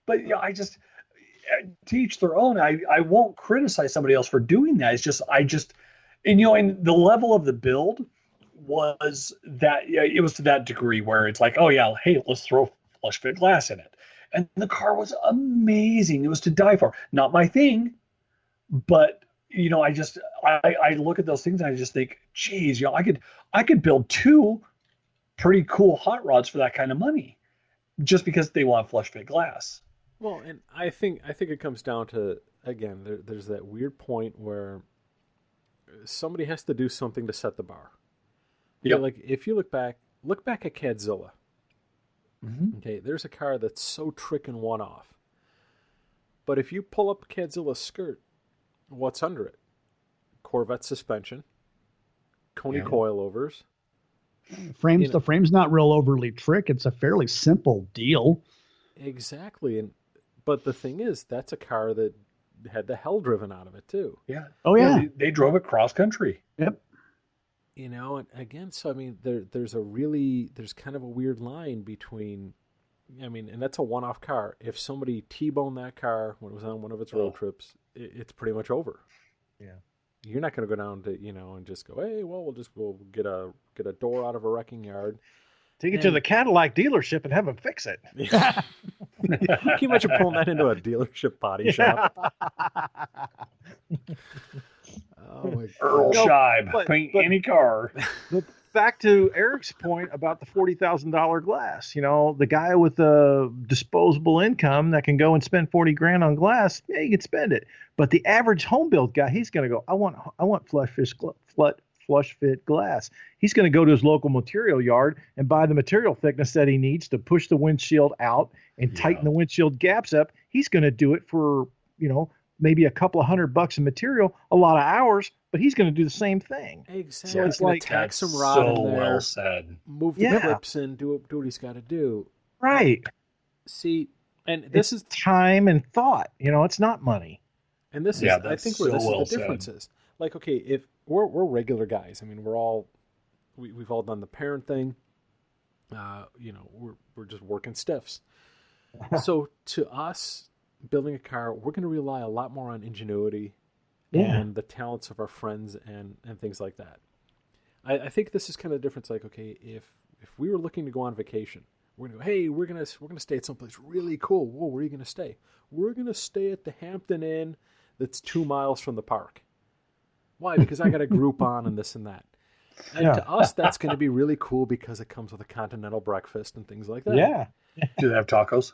but I just teach their own. I won't criticize somebody else for doing that. It's just and the level of the build was that it was to that degree where it's like, oh yeah, hey, let's throw flush fit glass in it. And the car was amazing. It was to die for. Not my thing, but I look at those things and I just think, geez, I could build 2 pretty cool hot rods for that kind of money, just because they want flush fit glass. Well, and I think it comes down to, again, there's that weird point where somebody has to do something to set the bar. Yeah. Like if you look back at Cadzilla. Mm-hmm. Okay, there's a car that's so trickin' one-off. But if you pull up Cadzilla's skirt, what's under it? Corvette suspension, Coney coilovers. The frame's not real overly trick. It's a fairly simple deal. Exactly, but the thing is, that's a car that had the hell driven out of it too. Yeah. Oh yeah. They drove it cross country. Yep. And again, so I mean, there's kind of a weird line between, and that's a one-off car. If somebody T-boned that car when it was on one of its road trips, it's pretty much over. Yeah. You're not going to go down to, and just go, hey, well, we'll get a door out of a wrecking yard. Take it to the Cadillac dealership and have them fix it. Can you imagine pulling that into a dealership body shop? Oh my Earl Scheib, paint any car. But back to Eric's point about the $40,000 glass. The guy with the disposable income that can go and spend $40,000 on glass, yeah, you can spend it. But the average home build guy, he's going to go, I want flush fit glass. He's going to go to his local material yard and buy the material thickness that he needs to push the windshield out and tighten the windshield gaps up. He's going to do it for maybe a couple of $100 in material, a lot of hours, but he's going to do the same thing. Exactly. So it's like tack some rod in there, well said. move the clips in, do what he's got to do. Right. See, and this is time and thought. It's not money. And this is, I think, where this is the difference is. Like, okay, if we're regular guys, I mean, we've all done the parent thing. We're just working stiffs. So to us, building a car, we're going to rely a lot more on ingenuity and the talents of our friends and things like that. I think this is kind of the difference. Like, okay, if we were looking to go on vacation, we're going to go, hey, we're going to stay at someplace really cool. Whoa, where are you going to stay? We're going to stay at the Hampton Inn that's 2 miles from the park. Why? Because I got a Groupon and this and that. And to us, that's going to be really cool because it comes with a continental breakfast and things like that. Yeah. Do they have tacos?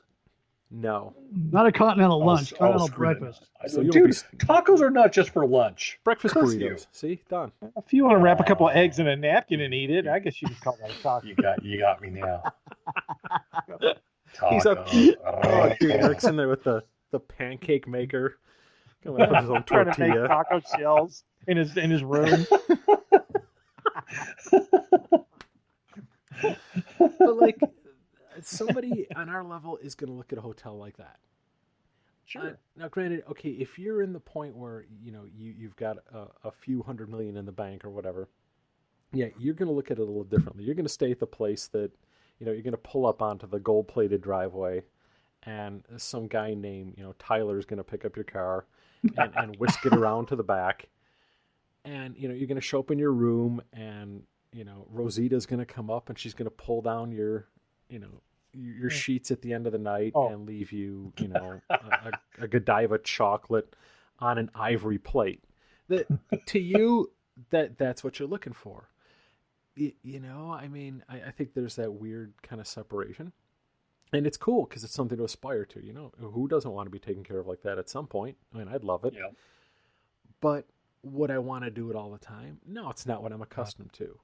No. Not a continental lunch, continental breakfast. So dude, tacos are not just for lunch. Breakfast burritos. See? Done. If you want to wrap a couple of eggs in a napkin and eat it, I guess you can call that a taco. You got me now. He's up. Oh, dude, Eric's in there with the pancake maker. Coming up with his own tortilla. Trying to make taco shells in his room. But like, somebody on our level is going to look at a hotel like that. Sure. Now, granted, okay, if you're in the point where you've got a few $100 million in the bank or whatever, yeah, you're going to look at it a little differently. You're going to stay at the place that you're going to pull up onto the gold-plated driveway, and some guy named Tyler is going to pick up your car and whisk it around to the back, and you're going to show up in your room, and Rosita's going to come up and she's going to pull down your sheets at the end of the night and leave you a Godiva chocolate on an ivory plate. That to you that's what you're looking for. I mean, I think there's that weird kind of separation. And it's cool because it's something to aspire to. Who doesn't want to be taken care of like that at some point? I mean, I'd love it. Yeah. But would I want to do it all the time? No, it's not what I'm accustomed to.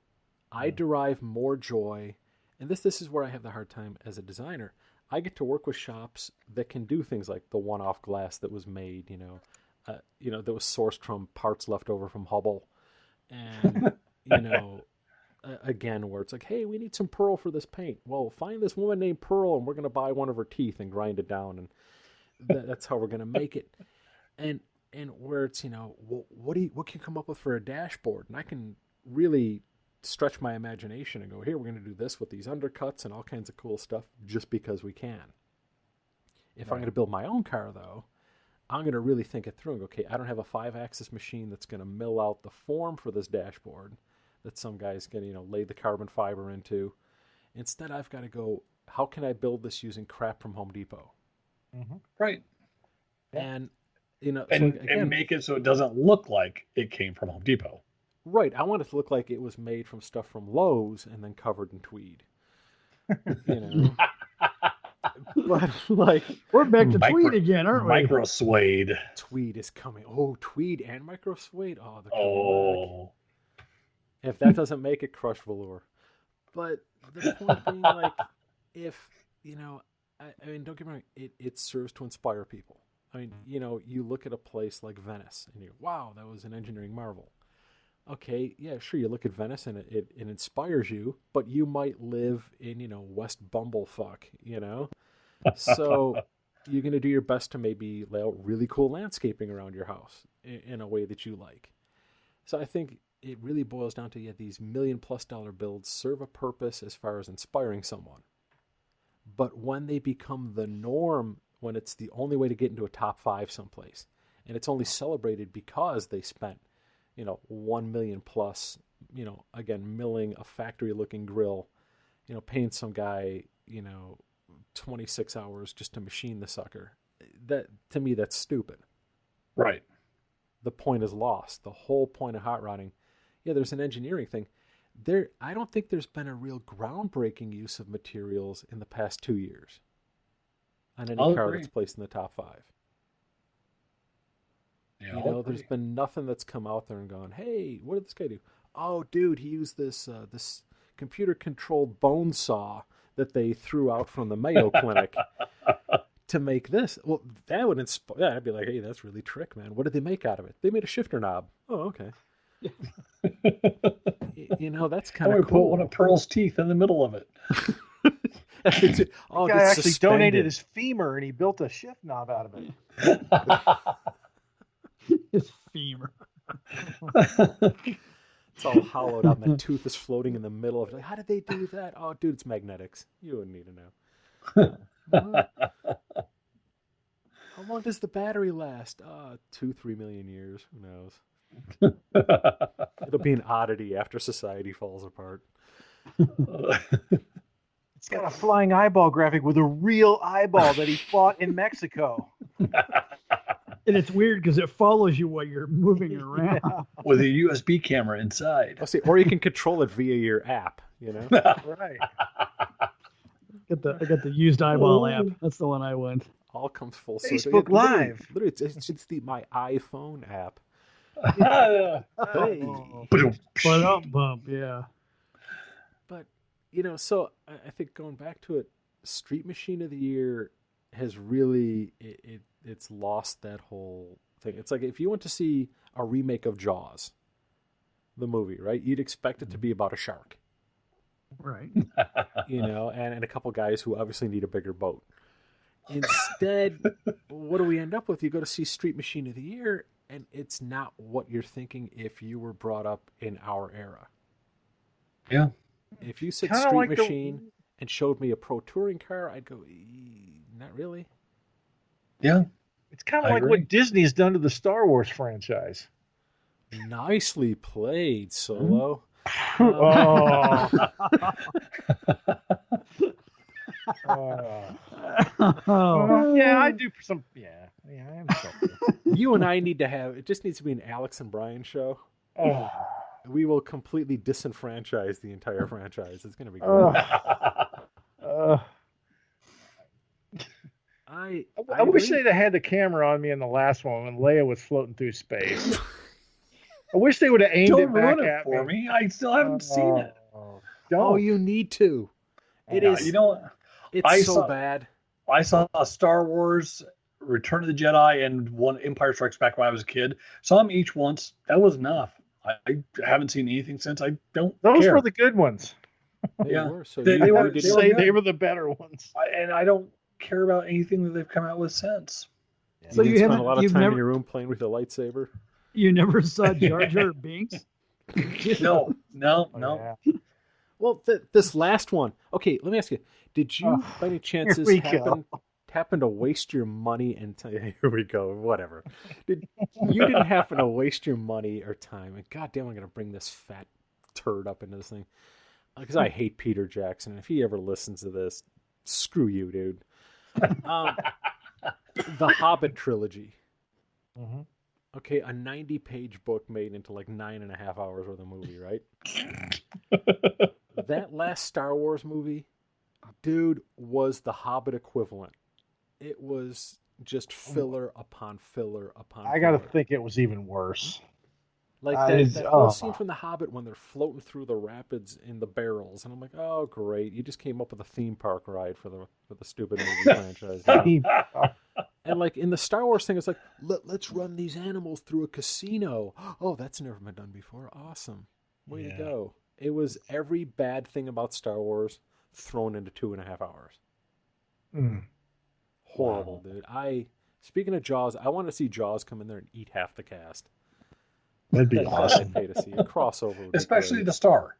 I derive more joy, and this is where I have the hard time as a designer. I get to work with shops that can do things like the one-off glass that was made, that was sourced from parts left over from Hubble, and again, where it's like, hey, we need some pearl for this paint. Well, find this woman named Pearl, and we're going to buy one of her teeth and grind it down, and that's how we're going to make it. And where it's, what can you come up with for a dashboard? And I can really stretch my imagination and go, here, we're going to do this with these undercuts and all kinds of cool stuff just because we can. If I'm going to build my own car, though, I'm going to really think it through and go, okay, I don't have a 5-axis machine that's going to mill out the form for this dashboard that some guy's going to, lay the carbon fiber into. Instead, I've got to go, how can I build this using crap from Home Depot? Mm-hmm. Right. And, and make it so it doesn't look like it came from Home Depot. Right. I want it to look like it was made from stuff from Lowe's and then covered in tweed. But like, we're back to tweed again, aren't we? Micro suede. Tweed is coming. Oh, tweed and micro suede. Oh, they're coming back. If that doesn't make it, crush velour. But the point being, like, if I mean, don't get me wrong, it serves to inspire people. I mean, you look at a place like Venice and you go, wow, that was an engineering marvel. Okay, yeah, sure, you look at Venice and it inspires you, but you might live in, West Bumblefuck, So you're going to do your best to maybe lay out really cool landscaping around your house in a way that you like. So I think it really boils down to, these $1 million+ builds serve a purpose as far as inspiring someone. But when they become the norm, when it's the only way to get into a top 5 someplace, and it's only celebrated because they spent, $1 million+, again, milling a factory looking grill, paying some guy, 26 hours just to machine the sucker. That, to me, that's stupid. Right. The point is lost. The whole point of hot rodding, there's an engineering thing. I don't think there's been a real groundbreaking use of materials in the past 2 years on any car that's placed in the top 5. Yeah, there's been nothing that's come out there and gone, hey, what did this guy do? Oh, dude, he used this computer-controlled bone saw that they threw out from the Mayo Clinic to make this. Well, that would inspire. Yeah, I'd be like, hey, that's really trick, man. What did they make out of it? They made a shifter knob. Oh, okay. That's kind of cool. Put one of Pearl's teeth in the middle of it. The guy actually donated his femur and he built a shift knob out of it. His femur. It's all hollowed out and the tooth is floating in the middle of it. Like, how did they do that? Oh, dude, it's magnetics. You wouldn't need to know. How long does the battery last? 2-3 million years. Who knows? It'll be an oddity after society falls apart. It's got a flying eyeball graphic with a real eyeball that he fought in Mexico. And it's weird because it follows you while you're moving around. With a USB camera inside. See, or you can control it via your app, Right. I got the used eyeball app. That's the one I want. All comes full circle. Facebook Live. Literally, it's my iPhone app. Hey. Bump, yeah. But, so I think going back to it, Street Machine of the Year has really, it's lost that whole thing. It's like if you went to see a remake of Jaws, the movie, right? You'd expect it to be about a shark. Right. And a couple guys who obviously need a bigger boat. Instead, what do we end up with? You go to see Street Machine of the Year, and it's not what you're thinking if you were brought up in our era. Yeah. If you said Street Machine and showed me a pro touring car, I'd go, not really. Yeah. It's kind of like what Disney's done to the Star Wars franchise. Nicely played, Solo. Oh. Yeah, I do some. Yeah, I am sorry. You and I need to have. It just needs to be an Alex and Brian show. Oh. We will completely disenfranchise the entire franchise. It's going to be great. I wish they'd have had the camera on me in the last one when Leia was floating through space. I wish they would have aimed it back at for me. I still haven't seen it. Oh, you need to. It is. It's so bad. I saw Star Wars, Return of the Jedi, and one Empire Strikes Back when I was a kid. Saw them each once. That was enough. I haven't seen anything since. I don't Those care. were the good ones. They were. So they were the better ones. And I don't care about anything that they've come out with since. So you spent a lot of time in your room playing with a lightsaber? You never saw Jar Jar Binks? No. Yeah. Well, this last one. Okay, let me ask you. Did you, by any chances, happen to waste your money and here we go, whatever. You didn't happen to waste your money or time. And goddamn, I'm going to bring this fat turd up into this thing. Because I hate Peter Jackson. And if he ever listens to this, screw you, dude. The Hobbit trilogy. Mm-hmm. Okay, a 90-page book made into like 9.5 hours worth of movie, right? That last Star Wars movie, dude, was the Hobbit equivalent. It was just filler upon filler upon filler. I got to think it was even worse. Like that whole scene from The Hobbit when they're floating through the rapids in the barrels. And I'm like, oh, great. You just came up with a theme park ride for the stupid movie franchise. And like in the Star Wars thing, it's like, let's run these animals through a casino. Oh, that's never been done before. Awesome. Way to go. It was every bad thing about Star Wars thrown into 2.5 hours. Mm. Horrible, dude. Speaking of Jaws, I want to see Jaws come in there and eat half the cast. That'd be awesome. I'd pay to see a crossover. Especially the star.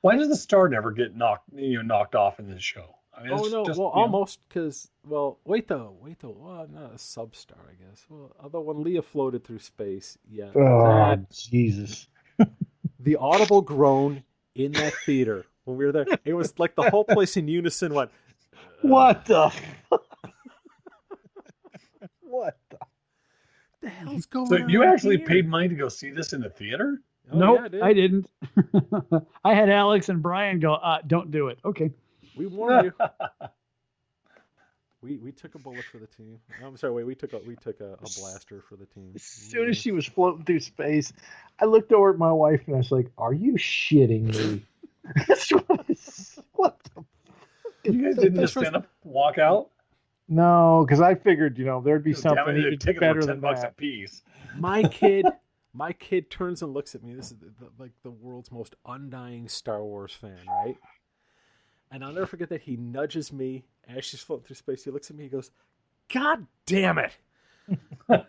Why does the star never get knocked off in this show? I mean, almost because. Well, wait though. Well, not a sub-star, I guess. Well, although when Leah floated through space, yeah. Oh, Jesus! The audible groan in that theater when we were there, it was like the whole place in unison went. What the? What the hell's going on? So you actually paid money to go see this in the theater? Oh, nope, yeah, I didn't. I had Alex and Brian go, don't do it. Okay. We warned you. We took a bullet for the team. I'm sorry, wait, we took a blaster for the team. As soon as she was floating through space, I looked over at my wife and I was like, "Are you shitting me?" What the fuck? You guys didn't just stand up and walk out? No, because I figured, there'd be Damn something it, even tickets better were than $10 a that. piece. My kid turns and looks at me. This is like the world's most undying Star Wars fan, right? And I'll never forget that he nudges me as she's floating through space. He looks at me. He goes, "God damn it!" And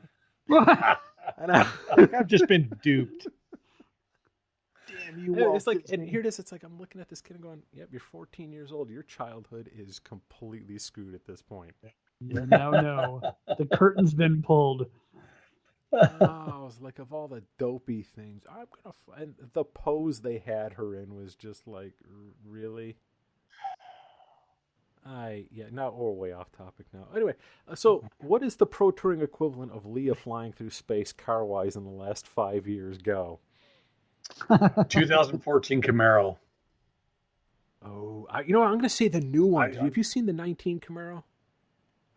I've just been duped. Damn you, and Walt it's like, Disney. and here it is. It's like I'm looking at this kid and going, "Yep, you're 14 years old. Your childhood is completely screwed at this point." You now know the curtain's been pulled. I was like, of all the dopey things, and the pose they had her in was just like, really? Now we're way off topic now. Anyway, so what is the pro touring equivalent of Leah flying through space car-wise in the last 5 years? Go. 2014 Camaro. Oh, you know what? I'm going to say the new one. Have you seen the 19 Camaro?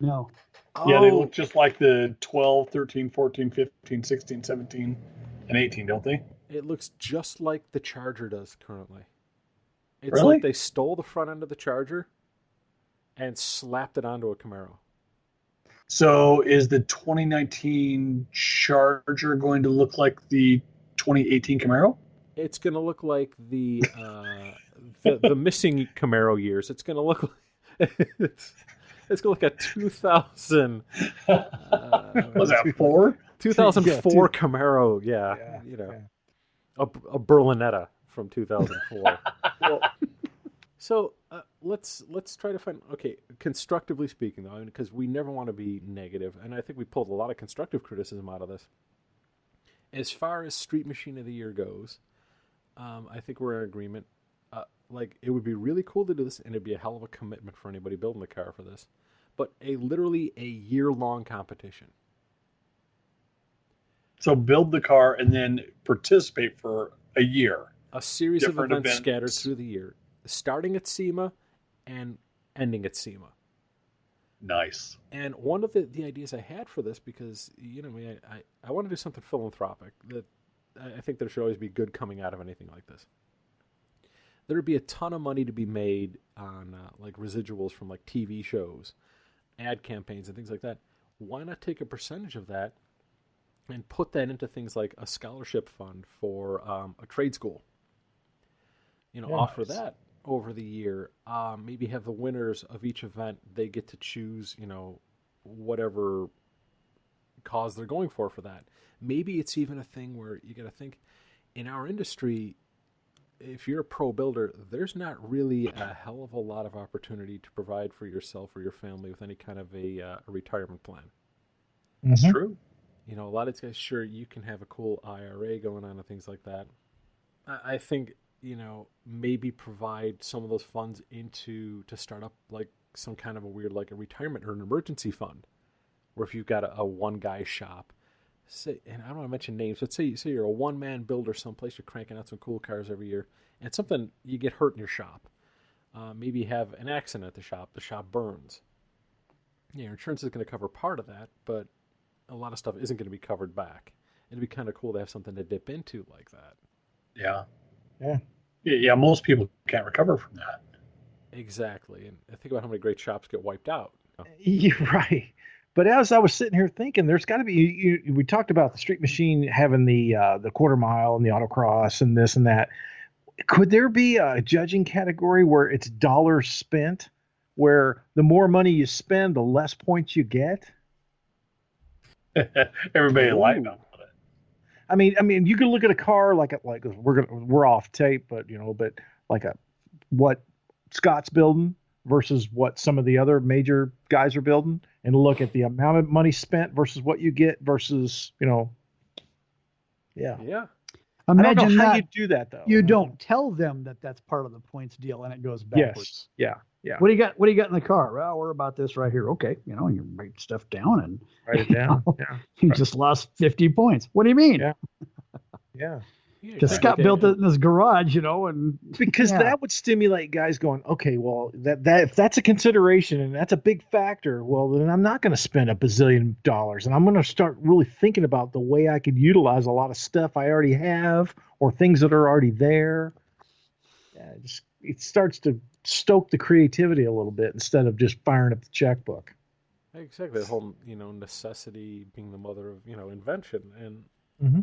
No. Yeah, they Oh, look just like the 12, 13, 14, 15, 16, 17, and 18, don't they? it looks just like the Charger does currently. It's Really? like they stole the front end of the Charger and slapped it onto a Camaro. So is the 2019 Charger going to look like the 2018 Camaro? It's going to look like the missing Camaro years. It's going to look like it's going to look like a 2000 Was that 4? 2004 Camaro. Yeah, a Berlinetta from 2004. So let's try to find, okay, constructively speaking, though, because we never want to be negative, and I think we pulled a lot of constructive criticism out of this. As far as Street Machine of the Year goes, I think we're in agreement. Like, it would be really cool to do this, and it'd be a hell of a commitment for anybody building the car for this. But literally a year-long competition. So build the car and then participate for a year. A series of Different events events. scattered through the year, starting at SEMA and ending at SEMA. Nice. And one of the ideas I had for this, because, I want to do something philanthropic, that I think there should always be good coming out of anything like this. There would be a ton of money to be made on like residuals from like TV shows, ad campaigns, and things like that. Why not take a percentage of that and put that into things like a scholarship fund for a trade school? Offer nice. that over the year. Maybe have the winners of each event, they get to choose, whatever cause they're going for that. Maybe it's even a thing where you got to think, in our industry, if you're a pro builder, there's not really a hell of a lot of opportunity to provide for yourself or your family with any kind of a retirement plan. That's true. A lot of these guys, sure, you can have a cool IRA going on and things like that. I think, maybe provide some of those funds to start up like some kind of a weird, like a retirement or an emergency fund, where if you've got a one-guy shop, say, and I don't want to mention names, but say you're a one-man builder someplace, you're cranking out some cool cars every year, and something, you get hurt in your shop. Maybe you have an accident at the shop burns. Your insurance is going to cover part of that, but a lot of stuff isn't going to be covered back. It'd be kind of cool to have something to dip into like that. Yeah, most people can't recover from that. Exactly. And I think about how many great shops get wiped out. You're right. But as I was sitting here thinking, there's got to be. We talked about the Street Machine having the quarter mile and the autocross and this and that. Could there be a judging category where it's dollars spent, where the more money you spend, the less points you get? Everybody lighting up on it. I mean, you can look at a car like we're off tape, but like what Scott's building versus what some of the other major guys are building, and look at the amount of money spent versus what you get versus, Yeah. Imagine I don't know how that you do that though. you don't tell them that that's part of the points deal and it goes backwards. Yes. Yeah. What do you got in the car? Well, we're about this right here. Okay. You write stuff down and Write it down. Yeah. you just lost 50 points. What do you mean? Yeah. Because Scott built it in his garage, and Because that would stimulate guys going, okay, well, that if that's a consideration and that's a big factor, well, then I'm not going to spend $1 bazillion, and I'm going to start really thinking about the way I could utilize a lot of stuff I already have or things that are already there. It starts to stoke the creativity a little bit instead of just firing up the checkbook. Exactly. The whole, necessity being the mother of, invention. And Mm-hmm.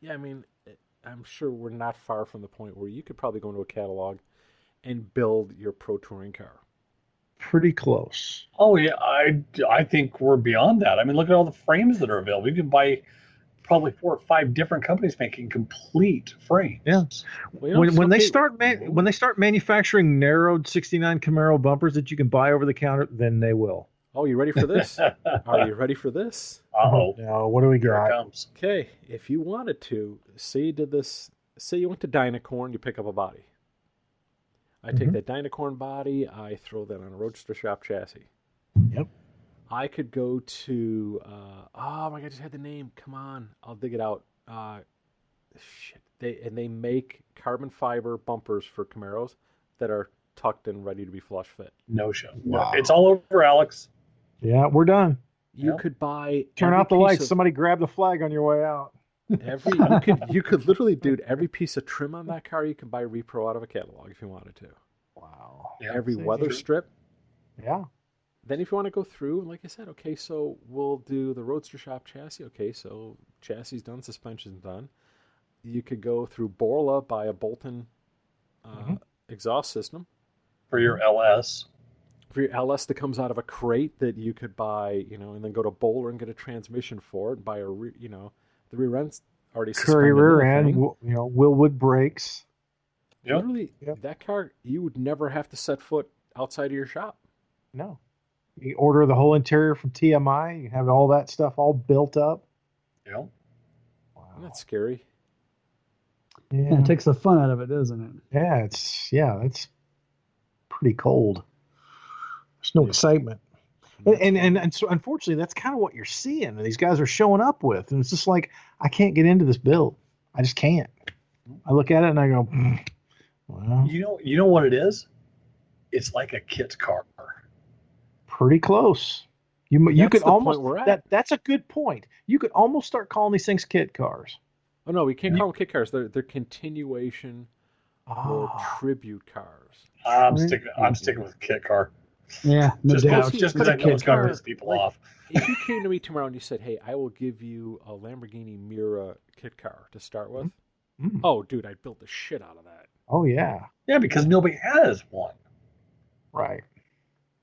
yeah, I mean, I'm sure we're not far from the point where you could probably go into a catalog and build your pro touring car. Pretty close. Oh yeah, I think we're beyond that. I mean, look at all the frames that are available. You can buy probably 4 or 5 different companies making complete frames. Yeah. Well, When they start manufacturing narrowed 69 Camaro bumpers that you can buy over the counter, then they will. Oh, you ready for this? Are you ready for this? Uh-oh. Now, what do we Here it got? comes. Okay, if you wanted to, say you did this, say you went to Dynacorn, you pick up a body. I take that Dynacorn body, I throw that on a Roadster Shop chassis. Yep. I could go to, oh my God, I just had the name. Come on, I'll dig it out. Shit. They make carbon fiber bumpers for Camaros that are tucked and ready to be flush fit. No show. Wow. It's all over, Alex. Yeah, we're done. You could buy. Turn out the lights. Somebody grab the flag on your way out. You could literally, dude, every piece of trim on that car you can buy repro out of a catalog if you wanted to. Wow. Yeah, Every weather strip. Yeah. Then if you want to go through, like I said, okay, so we'll do the Roadster Shop chassis. Okay, so chassis done, suspension's done. You could go through Borla, buy a Bolton exhaust system. For your LS. For your LS that comes out of a crate that you could buy, and then go to Bowler and get a transmission for it and buy the rear end's already Curry suspended. rear end, Willwood brakes. Yep. Literally, that car, you would never have to set foot outside of your shop. No. You order the whole interior from TMI. You have all that stuff all built up. Yeah. Wow. Isn't that scary? Yeah, it takes the fun out of it, doesn't it? Yeah, it's pretty cold. There's no excitement. And so unfortunately that's kind of what you're seeing. These guys are showing up with. And it's just like, I can't get into this build. I just can't. I look at it and I go, well, You know what it is? It's like a kit car. Pretty close. You could almost that's a good point. You could almost start calling these things kit cars. Oh no, we can't call them kit cars. They're continuation or tribute cars. I'm sticking with kit car. Yeah, no doubt. Just because I know it's going to piss people off. If you came to me tomorrow and you said, "Hey, I will give you a Lamborghini Miura kit car to start with," oh, dude, I'd build the shit out of that. Oh yeah. Yeah, because nobody has one. Right.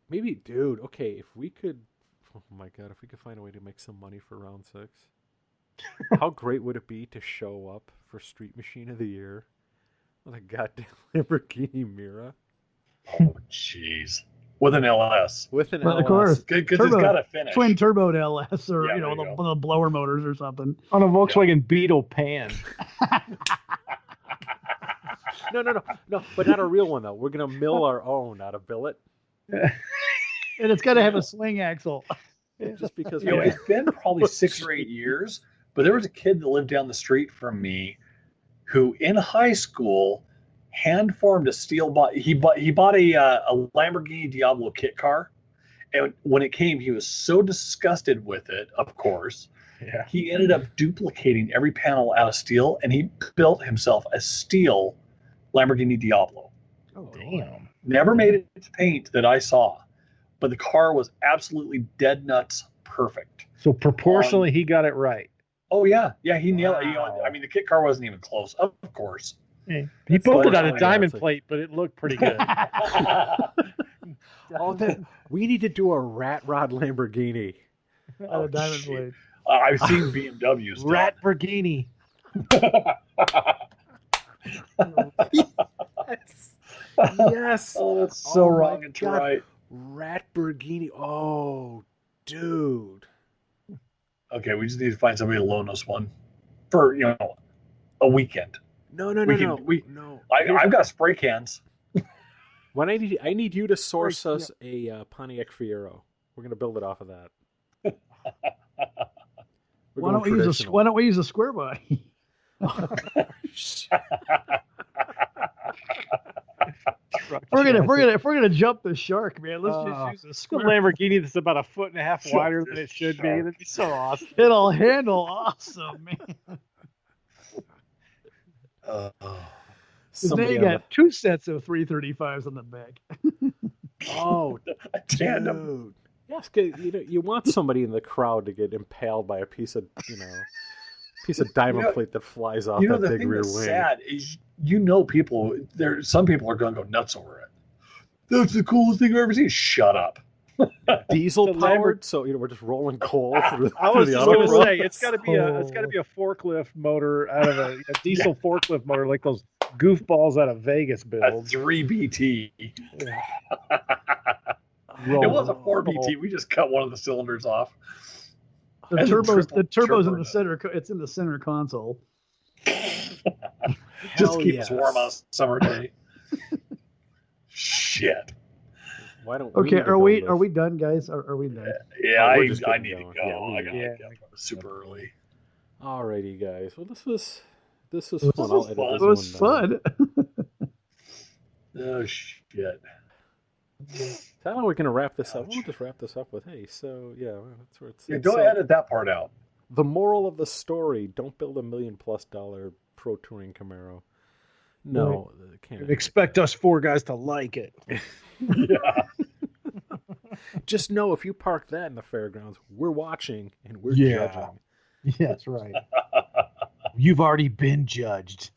Maybe, dude. Okay, if we could, oh my God, if we could find a way to make some money for Round 6, how great would it be to show up for Street Machine of the Year with a goddamn Lamborghini Miura? Oh, jeez. With an LS. With an LS. Of course. Because it's got to finish. Twin turbo LS or, Yeah, the blower motors or something. On a Volkswagen Beetle Pan. No, but not a real one, though. We're going to mill our own, not a billet. And it's got to have a swing axle. Just because It's been probably 6 or 8 years, but there was a kid that lived down the street from me who, in high school, hand formed a steel body. He bought a Lamborghini Diablo kit car, and when it came, he was so disgusted with it. Of course, he ended up duplicating every panel out of steel, and he built himself a steel Lamborghini Diablo. Oh damn! Never made it to paint that I saw, but the car was absolutely dead nuts perfect. So proportionally, he got it right. Oh yeah, he nailed it. I mean, the kit car wasn't even close, of course. Yeah. He built it on a diamond plate, but it looked pretty good. We need to do a rat rod Lamborghini. On a diamond plate. I've seen BMWs. Rat Burghini. Yes. Oh, that's so wrong and right. Rat Burghini. Oh, dude. Okay, we just need to find somebody to loan us one for a weekend. No. I've got spray cans. When I need you to source us a Pontiac Fiero. We're gonna build it off of that. Why don't we use a square body? If we're gonna jump the shark, man, let's just use a square Lamborghini that's about 1.5 feet wider than it should be. That'd be so awesome. It'll handle awesome, man. Now you got 2 sets of 335s on the back. Oh, a tandem. Yes, 'cause, you want somebody in the crowd to get impaled by a piece of diamond plate that flies off that the big thing rear that's wing. sad is people there. Some people are going to go nuts over it. That's the coolest thing I've ever seen. Shut up. Diesel powered, so we're just rolling coal through. I was the just going to autocross. say it's got to be a forklift motor out of a diesel forklift motor, like those goofballs out of Vegas A build. 3BT. Yeah. It was a 4BT. We just cut one of the cylinders off. The And turbo's in the center. It's in the center console. Just keep us warm on a summer day. Shit. Why don't Okay, are we done, guys? Are we done? Yeah, Oh, I we're need just to getting go. going. I gotta go super early. Alrighty, guys. Well, this was It fun. was fun. Oh shit. So how are we going to wrap this up? We'll just wrap this up with, hey, so yeah, that's where it's. Yeah, don't edit that part out. The moral of the story: don't build $1 million+ pro touring Camaro. No, can't. Expect us 4 guys to like it. Yeah. Just know if you park that in the fairgrounds, we're watching and we're Yeah. judging. Yeah, that's right. You've already been judged.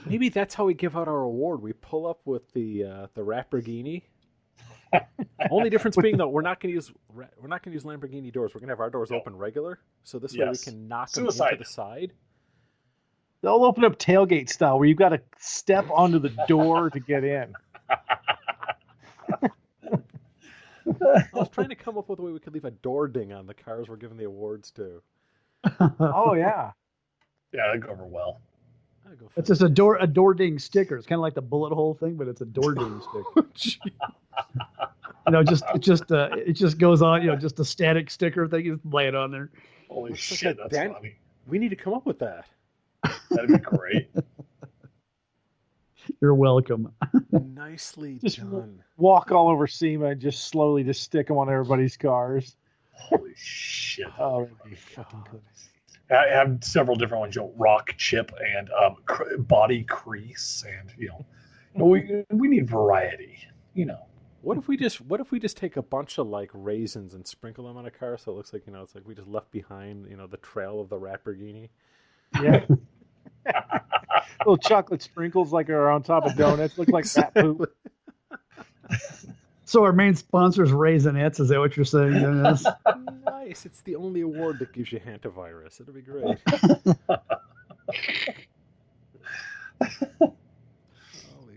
Maybe that's how we give out our award. We pull up with the Lamborghini. Only difference being though, we're not going to use Lamborghini doors. We're going to have our doors open regular, so this way we can knock them into the side. They'll open up tailgate style, where you've got to step onto the door to get in. I was trying to come up with a way we could leave a door ding on the cars we're giving the awards to. Oh yeah. Yeah, that'd go over well. It's just a door ding sticker. It's kind of like the bullet hole thing, but it's a door ding sticker. It just goes on. Just a static sticker thing. You just lay it on there. Holy shit, that's funny. We need to come up with that. That'd be great. You're welcome. Nicely done. Walk all over SEMA and just slowly just stick them on everybody's cars. Holy shit. Oh, that'd be fucking good. I have several different ones, rock chip and body crease, and we need variety. What if we just take a bunch of like raisins and sprinkle them on a car so it looks like it's like we just left behind the trail of the Lamborghini. Yeah. Little chocolate sprinkles like are on top of donuts. Look like rat poop. So our main sponsor is Raisinets. Is that what you're saying? Dennis? Nice. It's the only award that gives you hantavirus. It'll be great. Holy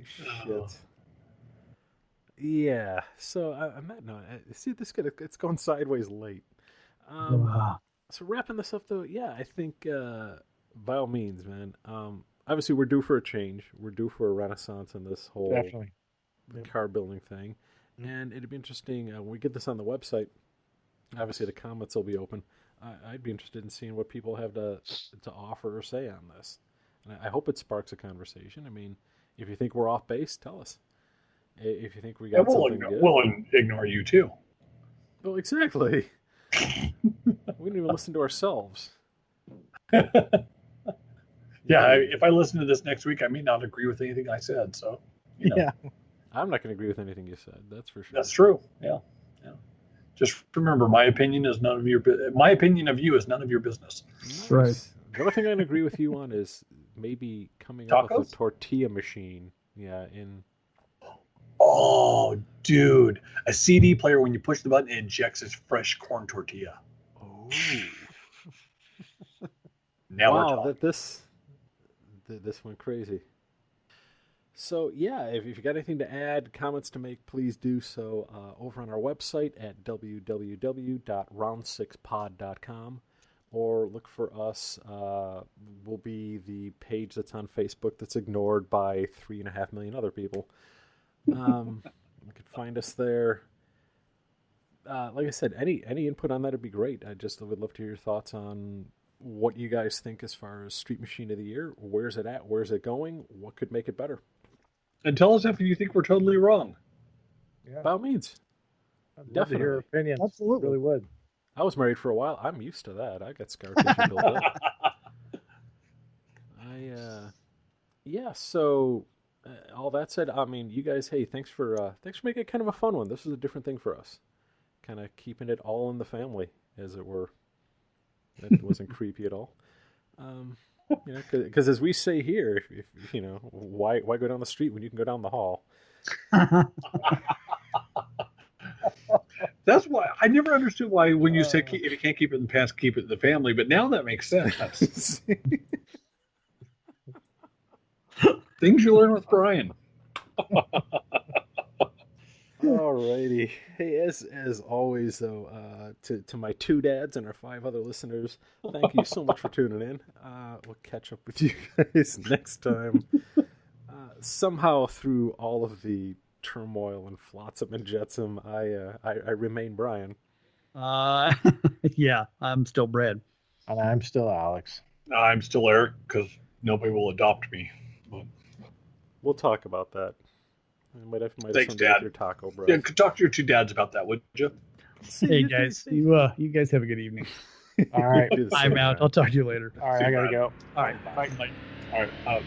shit. Yeah. So I'm not. No. See, it's going sideways late. So wrapping this up though, yeah, I think by all means, man. Obviously, we're due for a change. We're due for a renaissance in this whole car building thing. And it'd be interesting when we get this on the website. Obviously, the comments will be open. I'd be interested in seeing what people have to offer or say on this. And I hope it sparks a conversation. I mean, if you think we're off base, tell us. If you think we got something good, we'll ignore you too. Well, exactly. We don't even listen to ourselves. Yeah, if I listen to this next week, I may not agree with anything I said. So, Yeah. I'm not going to agree with anything you said. That's for sure. That's true. Yeah. Just remember, my opinion of you is none of your business. Nice. Right. The only thing I can agree with you on is maybe coming up with a tortilla machine. Yeah. Oh, dude, a CD player when you push the button, it injects its fresh corn tortilla. Oh. Now we're wow, talking. this went crazy. So, yeah, if you got anything to add, comments to make, please do so over on our website at www.round6pod.com, or look for us. We'll be the page that's on Facebook that's ignored by 3.5 million other people. You can find us there. Like I said, any input on that would be great. I would love to hear your thoughts on what you guys think as far as Street Machine of the Year. Where's it at? Where's it going? What could make it better? And tell us if you think we're totally wrong. Yeah. By all means. I'd love to hear your opinion. Absolutely. Really would. I was married for a while. I'm used to that. I got scar tissue built up. So all that said, I mean, you guys, hey, thanks for making it kind of a fun one. This is a different thing for us, kind of keeping it all in the family, as it were. That wasn't creepy at all. You know, because as we say here, if you know, why go down the street when you can go down the hall? That's why I never understood why when you said if you can't keep it in the past, keep it in the family. But now that makes sense. Things you learn with Brian. Alrighty. Hey, as always, though, to my 2 dads and our 5 other listeners, thank you so much for tuning in. We'll catch up with you guys next time. Somehow, through all of the turmoil and flotsam and jetsam, I remain Brian. Yeah, I'm still Brad. And I'm still Alex. I'm still Eric because nobody will adopt me. But... We'll talk about that. I might have Thanks, someday Dad. with your taco, bro. Yeah, talk to your 2 dads about that, would you? Hey guys, you guys have a good evening. All right. I'm out. I'll talk to you later. All right, I gotta go. All right, bye. All right.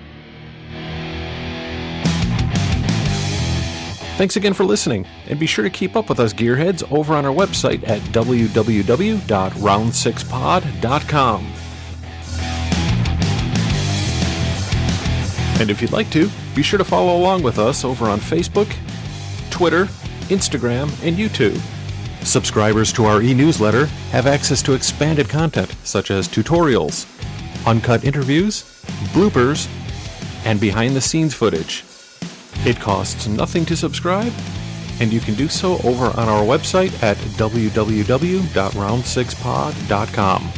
Thanks again for listening, and be sure to keep up with us gearheads over on our website at www.round6pod.com. And if you'd like to, be sure to follow along with us over on Facebook, Twitter, Instagram, and YouTube. Subscribers to our e-newsletter have access to expanded content such as tutorials, uncut interviews, bloopers, and behind-the-scenes footage. It costs nothing to subscribe, and you can do so over on our website at www.round6pod.com.